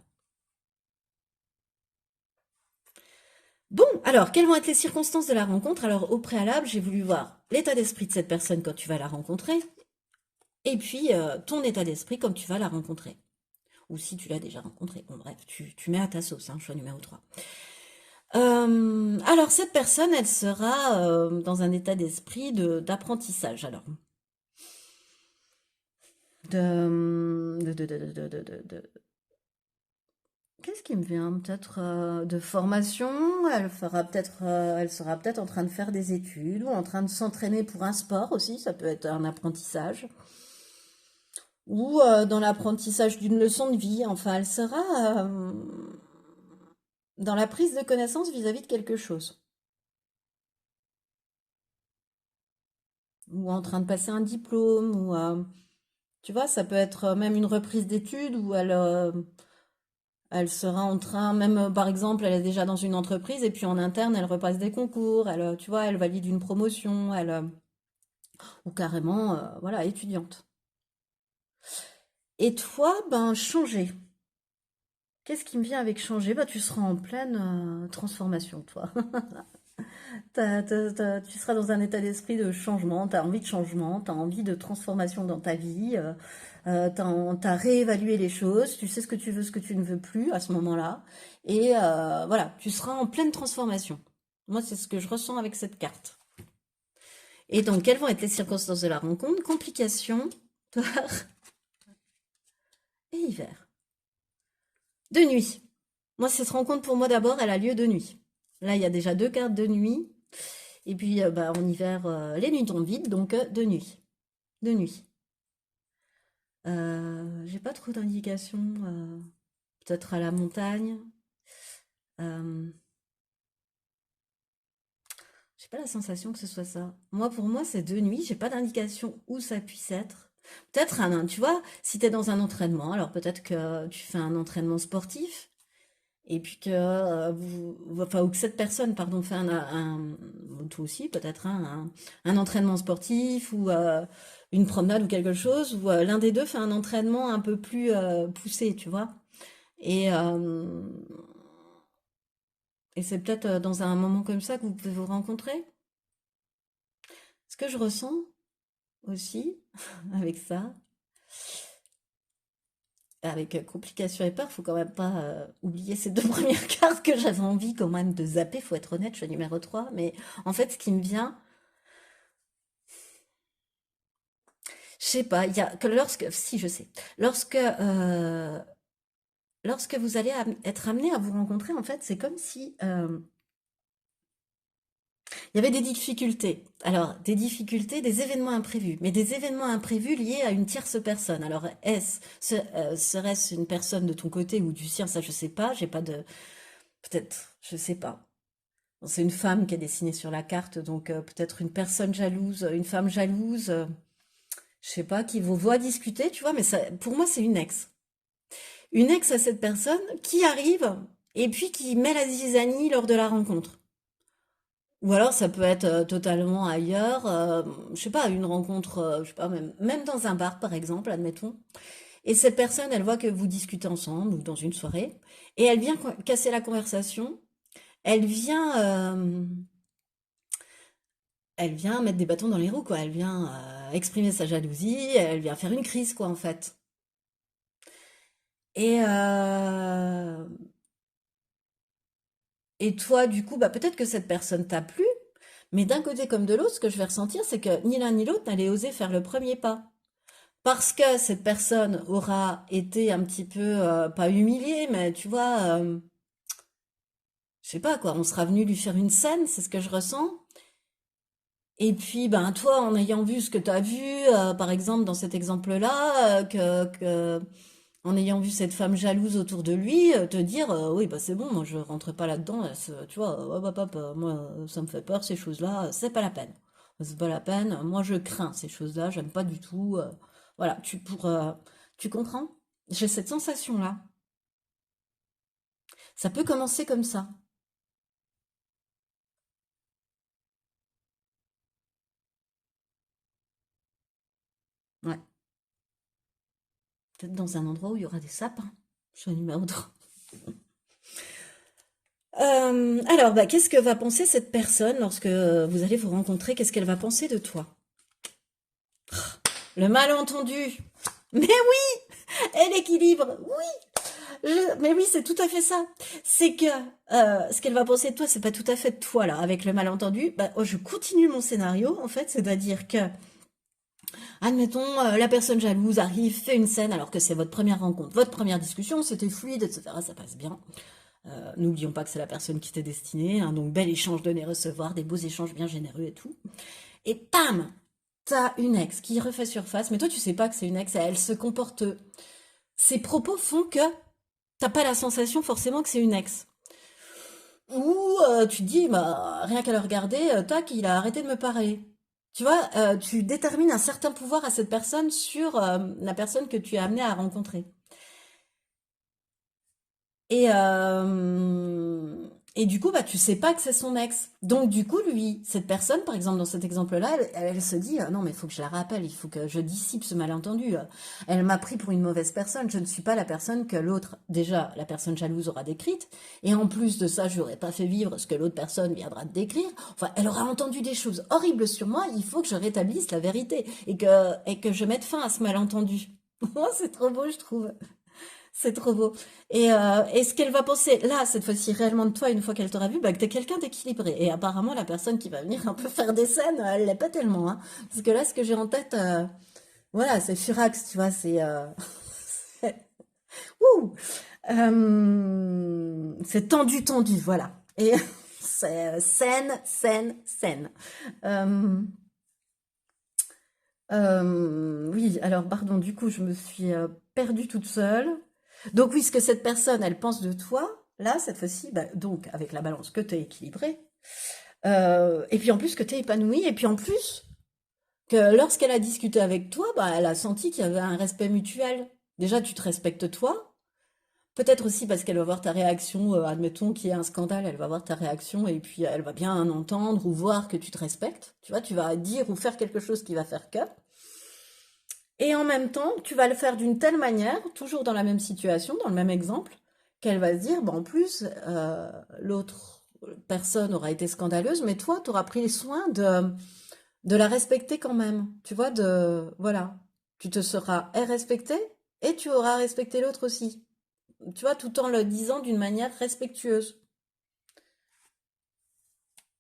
Bon, alors, quelles vont être les circonstances de la rencontre? Alors, au préalable, j'ai voulu voir l'état d'esprit de cette personne quand tu vas la rencontrer, et puis ton état d'esprit quand tu vas la rencontrer. Ou si tu l'as déjà rencontrée. Bon, bref, tu mets à ta sauce, hein, choix numéro 3. Alors, cette personne, elle sera dans un état d'esprit d'apprentissage. Alors, qu'est-ce qui me vient? Peut-être de formation. Elle sera peut-être en train de faire des études ou en train de s'entraîner pour un sport aussi. Ça peut être un apprentissage. Ou dans l'apprentissage d'une leçon de vie. Enfin, elle sera dans la prise de connaissance vis-à-vis de quelque chose. Ou en train de passer un diplôme. Ou, tu vois, ça peut être même une reprise d'études où elle sera en train, même par exemple, elle est déjà dans une entreprise et puis en interne, elle repasse des concours. Elle, tu vois, elle valide une promotion. Ou carrément, voilà, étudiante. Et toi, ben, changer. Qu'est-ce qui me vient avec changer? Bah, tu seras en pleine transformation, toi. Tu seras dans un état d'esprit de changement, tu as envie de changement, tu as envie de transformation dans ta vie, t'as réévalué les choses, tu sais ce que tu veux, ce que tu ne veux plus à ce moment-là. Et voilà, tu seras en pleine transformation. Moi, c'est ce que je ressens avec cette carte. Et donc, quelles vont être les circonstances de la rencontre? Complications, tard et hiver. De nuit. Moi, cette rencontre, pour moi, d'abord, elle a lieu de nuit. Là, il y a déjà deux cartes de nuit. Et puis, bah, en hiver, les nuits tombent vite, donc de nuit. De nuit. J'ai pas trop d'indications. Peut-être à la montagne. Euh, j'ai pas la sensation que ce soit ça. Moi, pour moi, c'est de nuit. J'ai pas d'indication où ça puisse être. Peut-être tu vois, si t'es dans un entraînement, alors peut-être que tu fais un entraînement sportif. Et puis que enfin, ou que cette personne, pardon, fait ou toi aussi peut-être un entraînement sportif ou une promenade ou quelque chose, ou l'un des deux fait un entraînement un peu plus poussé, tu vois. Et, euh, et c'est peut-être dans un moment comme ça que vous pouvez vous rencontrer. Ce que je ressens aussi avec ça, avec complications et peur, faut quand même pas oublier ces deux premières cartes que j'avais envie quand même de zapper, faut être honnête, je suis numéro 3. Mais en fait, ce qui me vient, je sais pas, il y a que si je sais, lorsque vous allez être amené à vous rencontrer, en fait, c'est comme si il y avait des difficultés. Alors, des difficultés, des événements imprévus, mais des événements imprévus liés à une tierce personne. Alors, serait-ce une personne de ton côté ou du sien? Ça, je sais pas. J'ai pas de, peut-être, je sais pas. Bon, c'est une femme qui est dessinée sur la carte, donc peut-être une personne jalouse, une femme jalouse. Je sais pas, qui vous voit discuter, tu vois, mais ça, pour moi, c'est une ex. Une ex à cette personne qui arrive et puis qui met la zizanie lors de la rencontre. Ou alors ça peut être totalement ailleurs, je sais pas, une rencontre, je sais pas, même dans un bar par exemple, admettons. Et cette personne, elle voit que vous discutez ensemble ou dans une soirée, et elle vient casser la conversation. Elle vient, elle vient mettre des bâtons dans les roues, quoi. Elle vient exprimer sa jalousie, elle vient faire une crise, quoi, en fait. Et, euh, et toi, du coup, bah, peut-être que cette personne t'a plu, mais d'un côté comme de l'autre, ce que je vais ressentir, c'est que ni l'un ni l'autre n'allait oser faire le premier pas. Parce que cette personne aura été un petit peu, pas humiliée, mais tu vois, je sais pas quoi, on sera venu lui faire une scène, c'est ce que je ressens. Et puis, ben, toi, en ayant vu ce que tu as vu, par exemple, dans cet exemple-là, en ayant vu cette femme jalouse autour de lui, te dire, oui, bah, c'est bon, moi, je rentre pas là-dedans, tu vois, hop, hop, hop, moi, ça me fait peur, ces choses-là, c'est pas la peine. C'est pas la peine, moi, je crains ces choses-là, j'aime pas du tout. Voilà, tu comprends? J'ai cette sensation-là. Ça peut commencer comme ça. Ouais. Peut-être dans un endroit où il y aura des sapins. Je numéro 3. Alors, bah, qu'est-ce que va penser cette personne lorsque vous allez vous rencontrer? Qu'est-ce qu'elle va penser de toi? Le malentendu. Mais oui, et l'équilibre. Oui, mais oui, c'est tout à fait ça. C'est que ce qu'elle va penser de toi, c'est pas tout à fait de toi là, avec le malentendu. Bah, oh, je continue mon scénario en fait, c'est-à-dire que, admettons, la personne jalouse arrive, fait une scène alors que c'est votre première rencontre, votre première discussion, c'était fluide, etc. Ça passe bien. N'oublions pas que c'est la personne qui t'est destinée, hein, donc bel échange donner-recevoir, des beaux échanges bien généreux et tout. Et pam, t'as une ex qui refait surface, mais toi tu sais pas que c'est une ex, elle se comporte. Ses propos font que t'as pas la sensation forcément que c'est une ex. Ou tu te dis, bah, rien qu'à le regarder, tac, il a arrêté de me parler. Tu vois, tu détermines un certain pouvoir à cette personne sur la personne que tu es amené à rencontrer. Et, et du coup, bah, tu sais pas que c'est son ex. Donc, du coup, lui, cette personne, par exemple, dans cet exemple-là, elle se dit, non, mais il faut que je la rappelle, il faut que je dissipe ce malentendu. Elle m'a pris pour une mauvaise personne. Je ne suis pas la personne que l'autre, déjà, la personne jalouse aura décrite. Et en plus de ça, je n'aurais pas fait vivre ce que l'autre personne viendra de décrire. Enfin, elle aura entendu des choses horribles sur moi. Il faut que je rétablisse la vérité et que je mette fin à ce malentendu. Oh, c'est trop beau, je trouve. C'est trop beau. Et ce qu'elle va penser, là, cette fois-ci, réellement de toi, une fois qu'elle t'aura vu, bah, que t'es quelqu'un d'équilibré. Et apparemment, la personne qui va venir un peu faire des scènes, elle l'est pas tellement, hein. Parce que là, ce que j'ai en tête, voilà, c'est Furax, tu vois, c'est, c'est- ouh, c'est tendu, tendu, voilà. Et c'est scène, scène, scène. Euh, oui, alors, pardon, du coup, je me suis perdue toute seule. Donc oui, ce que cette personne, elle pense de toi, là, cette fois-ci, bah, donc avec la balance que tu es équilibrée, et puis en plus que tu es épanouie, et puis en plus que lorsqu'elle a discuté avec toi, bah, elle a senti qu'il y avait un respect mutuel. Déjà, tu te respectes toi, peut-être aussi parce qu'elle va voir ta réaction, admettons qu'il y ait un scandale, elle va voir ta réaction, et puis elle va bien entendre ou voir que tu te respectes. Tu vois, tu vas dire ou faire quelque chose qui va faire que. Et en même temps, tu vas le faire d'une telle manière, toujours dans la même situation, dans le même exemple, qu'elle va se dire, bon, en plus, l'autre personne aura été scandaleuse, mais toi, tu auras pris soin de la respecter quand même. Tu vois, voilà. Tu te seras respecté et tu auras respecté l'autre aussi. Tu vois, tout en le disant d'une manière respectueuse.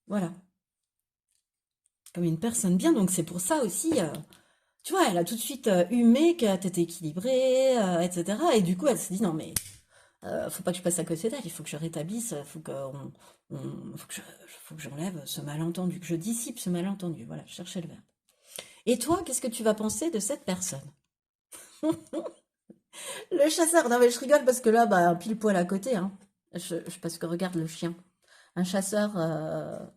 Voilà. Comme une personne bien. Donc c'est pour ça aussi, tu vois, elle a tout de suite humé que t'étais équilibrée, etc. Et du coup, elle se dit, non mais faut pas que je passe à côté d'elle, il faut que je rétablisse, faut que j'enlève ce malentendu, que je dissipe ce malentendu. Voilà, je cherchais le verbe. Et toi, qu'est-ce que tu vas penser de cette personne? Le chasseur, non mais je rigole parce que là, bah, pile poil à côté, hein. Parce que regarde le chien. Un chasseur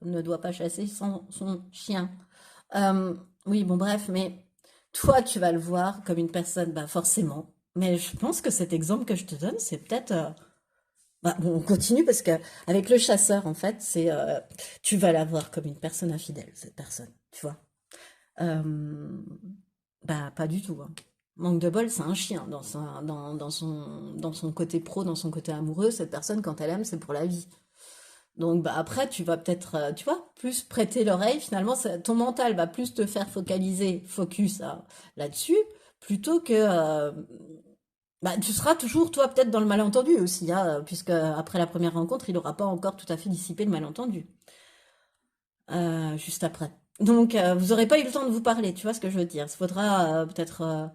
ne doit pas chasser sans son chien. Oui, bon, bref, mais toi, tu vas le voir comme une personne, bah, forcément. Mais je pense que cet exemple que je te donne, c'est peut-être Bah, bon, on continue parce que avec le chasseur, en fait, tu vas la voir comme une personne infidèle, cette personne, tu vois. Euh, Bah, pas du tout, hein. Manque de bol, c'est un chien dans son côté pro, dans son côté amoureux. Cette personne, quand elle aime, c'est pour la vie. Donc, bah, après, tu vas peut-être, tu vois, plus prêter l'oreille. Finalement, ton mental va plus te faire focus hein, là-dessus, plutôt que, bah, tu seras toujours, toi, peut-être dans le malentendu aussi, hein, puisque après la première rencontre, il n'aura pas encore tout à fait dissipé le malentendu, juste après. Donc, vous n'aurez pas eu le temps de vous parler, tu vois ce que je veux dire. Il faudra peut-être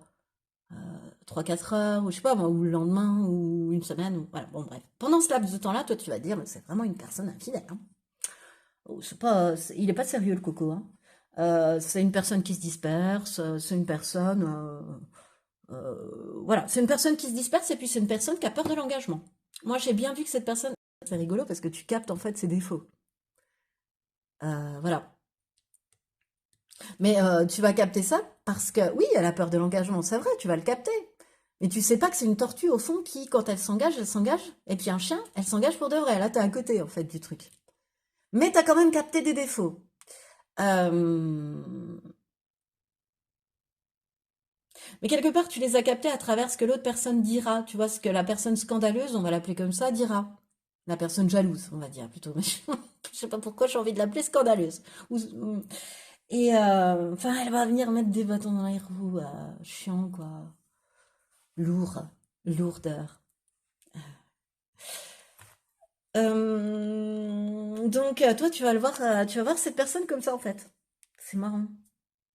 3-4 heures, ou je sais pas, moi, ou le lendemain, ou une semaine, ou voilà, bon, bref. Pendant ce laps de temps-là, toi, tu vas te dire, mais c'est vraiment une personne infidèle, hein. Oh, il est pas sérieux, le coco, hein. C'est une personne qui se disperse, c'est une personne, voilà, c'est une personne qui se disperse et puis c'est une personne qui a peur de l'engagement. Moi, j'ai bien vu que cette personne, c'est rigolo parce que tu captes en fait ses défauts. Voilà. Mais tu vas capter ça parce que, oui, elle a peur de l'engagement, c'est vrai, tu vas le capter. Mais tu sais pas que c'est une tortue au fond qui, quand elle s'engage, elle s'engage. Et puis un chien, elle s'engage pour de vrai. Là, t'es à côté en fait du truc. Mais t'as quand même capté des défauts. Euh, Mais quelque part, tu les as captés à travers ce que l'autre personne dira. Tu vois, ce que la personne scandaleuse, on va l'appeler comme ça, dira. La personne jalouse, on va dire plutôt. Mais je sais pas pourquoi j'ai envie de l'appeler scandaleuse. Et enfin, elle va venir mettre des bâtons dans les roues. Chiant, quoi. Lourd. Lourdeur. Donc, toi, tu vas voir cette personne comme ça, en fait. C'est marrant.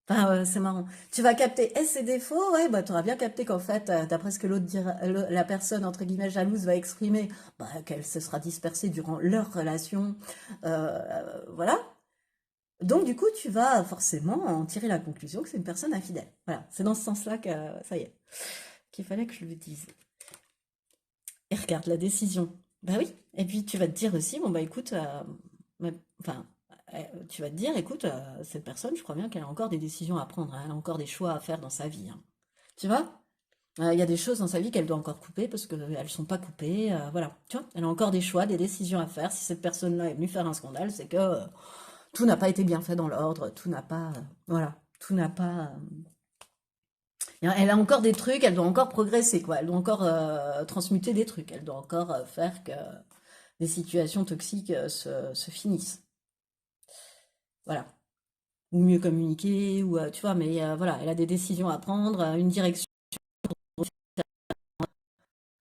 Ah ouais, c'est marrant. Tu vas capter et ses défauts, ouais, bah tu auras bien capté qu'en fait, d'après ce que la personne entre guillemets jalouse va exprimer, bah, qu'elle se sera dispersée durant leur relation, voilà. Donc du coup, tu vas forcément en tirer la conclusion que c'est une personne infidèle. Voilà, c'est dans ce sens-là que ça y est, qu'il fallait que je le dise. Et regarde la décision. Bah oui. Et puis tu vas te dire aussi, bon bah écoute, enfin, tu vas te dire, écoute, cette personne, je crois bien qu'elle a encore des décisions à prendre, hein, elle a encore des choix à faire dans sa vie, hein. Tu vois? Il y a des choses dans sa vie qu'elle doit encore couper parce qu'elles ne sont pas coupées, voilà. Tu vois? Elle a encore des choix, des décisions à faire. Si cette personne-là est venue faire un scandale, c'est que tout n'a pas été bien fait dans l'ordre, tout n'a pas, voilà, tout n'a pas. Elle a encore des trucs, elle doit encore progresser, quoi. Elle doit encore transmuter des trucs. Elle doit encore faire que des situations toxiques se finissent. Voilà. Ou mieux communiquer, ou tu vois, mais voilà, elle a des décisions à prendre, une direction.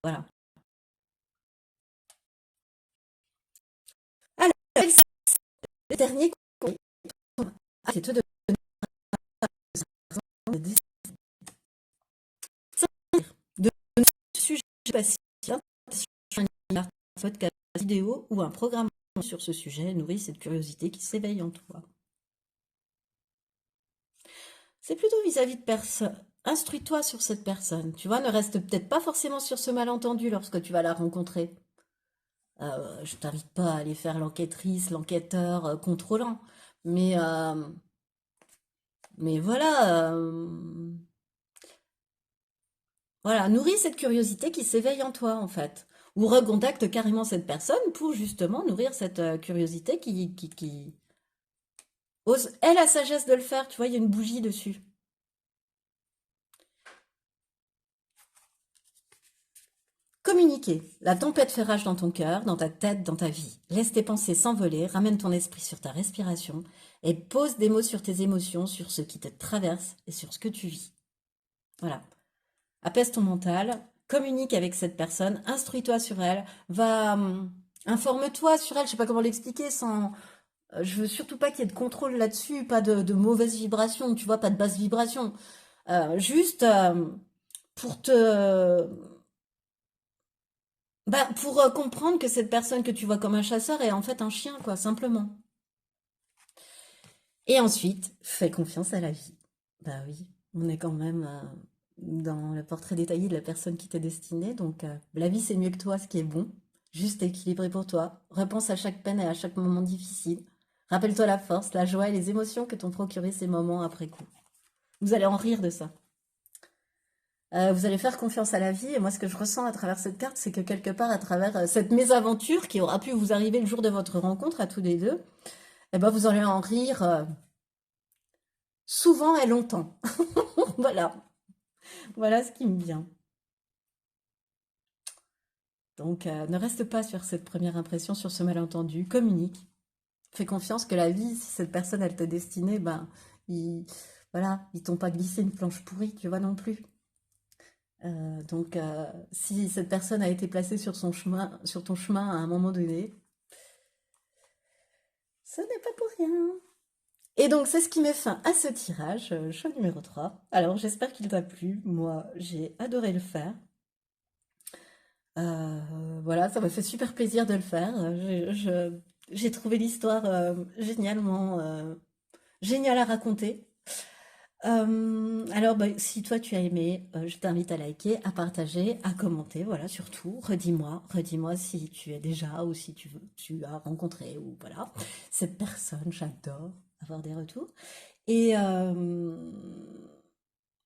Voilà. Alors, le dernier conseil, c'est de décider de sujet patient sur un podcast vidéo ou un programme sur ce sujet nourrit cette curiosité qui s'éveille en toi. C'est plutôt vis-à-vis de personne. Instruis-toi sur cette personne. Tu vois, ne reste peut-être pas forcément sur ce malentendu lorsque tu vas la rencontrer. Je t'invite pas à aller faire l'enquêtrice, l'enquêteur contrôlant. Mais, euh, mais voilà, voilà, nourris cette curiosité qui s'éveille en toi, en fait. Ou recontacte carrément cette personne pour justement nourrir cette curiosité qui ose, elle, la sagesse de le faire. Tu vois, il y a une bougie dessus. Communiquer. La tempête fait rage dans ton cœur, dans ta tête, dans ta vie. Laisse tes pensées s'envoler, ramène ton esprit sur ta respiration et pose des mots sur tes émotions, sur ce qui te traverse et sur ce que tu vis. Voilà. Apaise ton mental, communique avec cette personne, instruis-toi sur elle, informe-toi sur elle, je sais pas comment l'expliquer sans, je veux surtout pas qu'il y ait de contrôle là-dessus, pas de mauvaises vibrations, tu vois, pas de basses vibrations. Juste pour te, bah, pour comprendre que cette personne que tu vois comme un chasseur est en fait un chien, quoi, simplement. Et ensuite, fais confiance à la vie. Bah oui, on est quand même dans le portrait détaillé de la personne qui t'est destinée, donc la vie c'est mieux que toi, ce qui est bon, juste équilibré pour toi. Repense à chaque peine et à chaque moment difficile. Rappelle-toi la force, la joie et les émotions que t'ont procuré ces moments après coup. Vous allez en rire de ça. Vous allez faire confiance à la vie. Et moi, ce que je ressens à travers cette carte, c'est que quelque part, à travers cette mésaventure qui aura pu vous arriver le jour de votre rencontre à tous les deux, eh ben, vous allez en rire souvent et longtemps. Voilà, voilà ce qui me vient. Donc, ne reste pas sur cette première impression, sur ce malentendu. Communique. Fais confiance que la vie, si cette personne, elle t'a destiné, ben, ils, voilà, ils t'ont pas glissé une planche pourrie, tu vois non plus. Donc, si cette personne a été placée sur son chemin, sur ton chemin à un moment donné, ce n'est pas pour rien. Et donc, c'est ce qui met fin à ce tirage, choix numéro 3. Alors, j'espère qu'il t'a plu. Moi, j'ai adoré le faire. Voilà, ça m'a fait super plaisir de le faire. J'ai trouvé l'histoire génialement géniale à raconter. Alors, bah, si toi tu as aimé, je t'invite à liker, à partager, à commenter, voilà, surtout. Redis-moi si tu es déjà ou si tu as rencontré ou voilà cette personne. J'adore avoir des retours. Et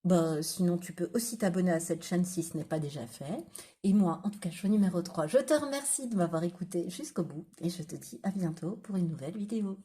bah, sinon, tu peux aussi t'abonner à cette chaîne si ce n'est pas déjà fait. Et moi, en tout cas, choix numéro 3, je te remercie de m'avoir écouté jusqu'au bout et je te dis à bientôt pour une nouvelle vidéo.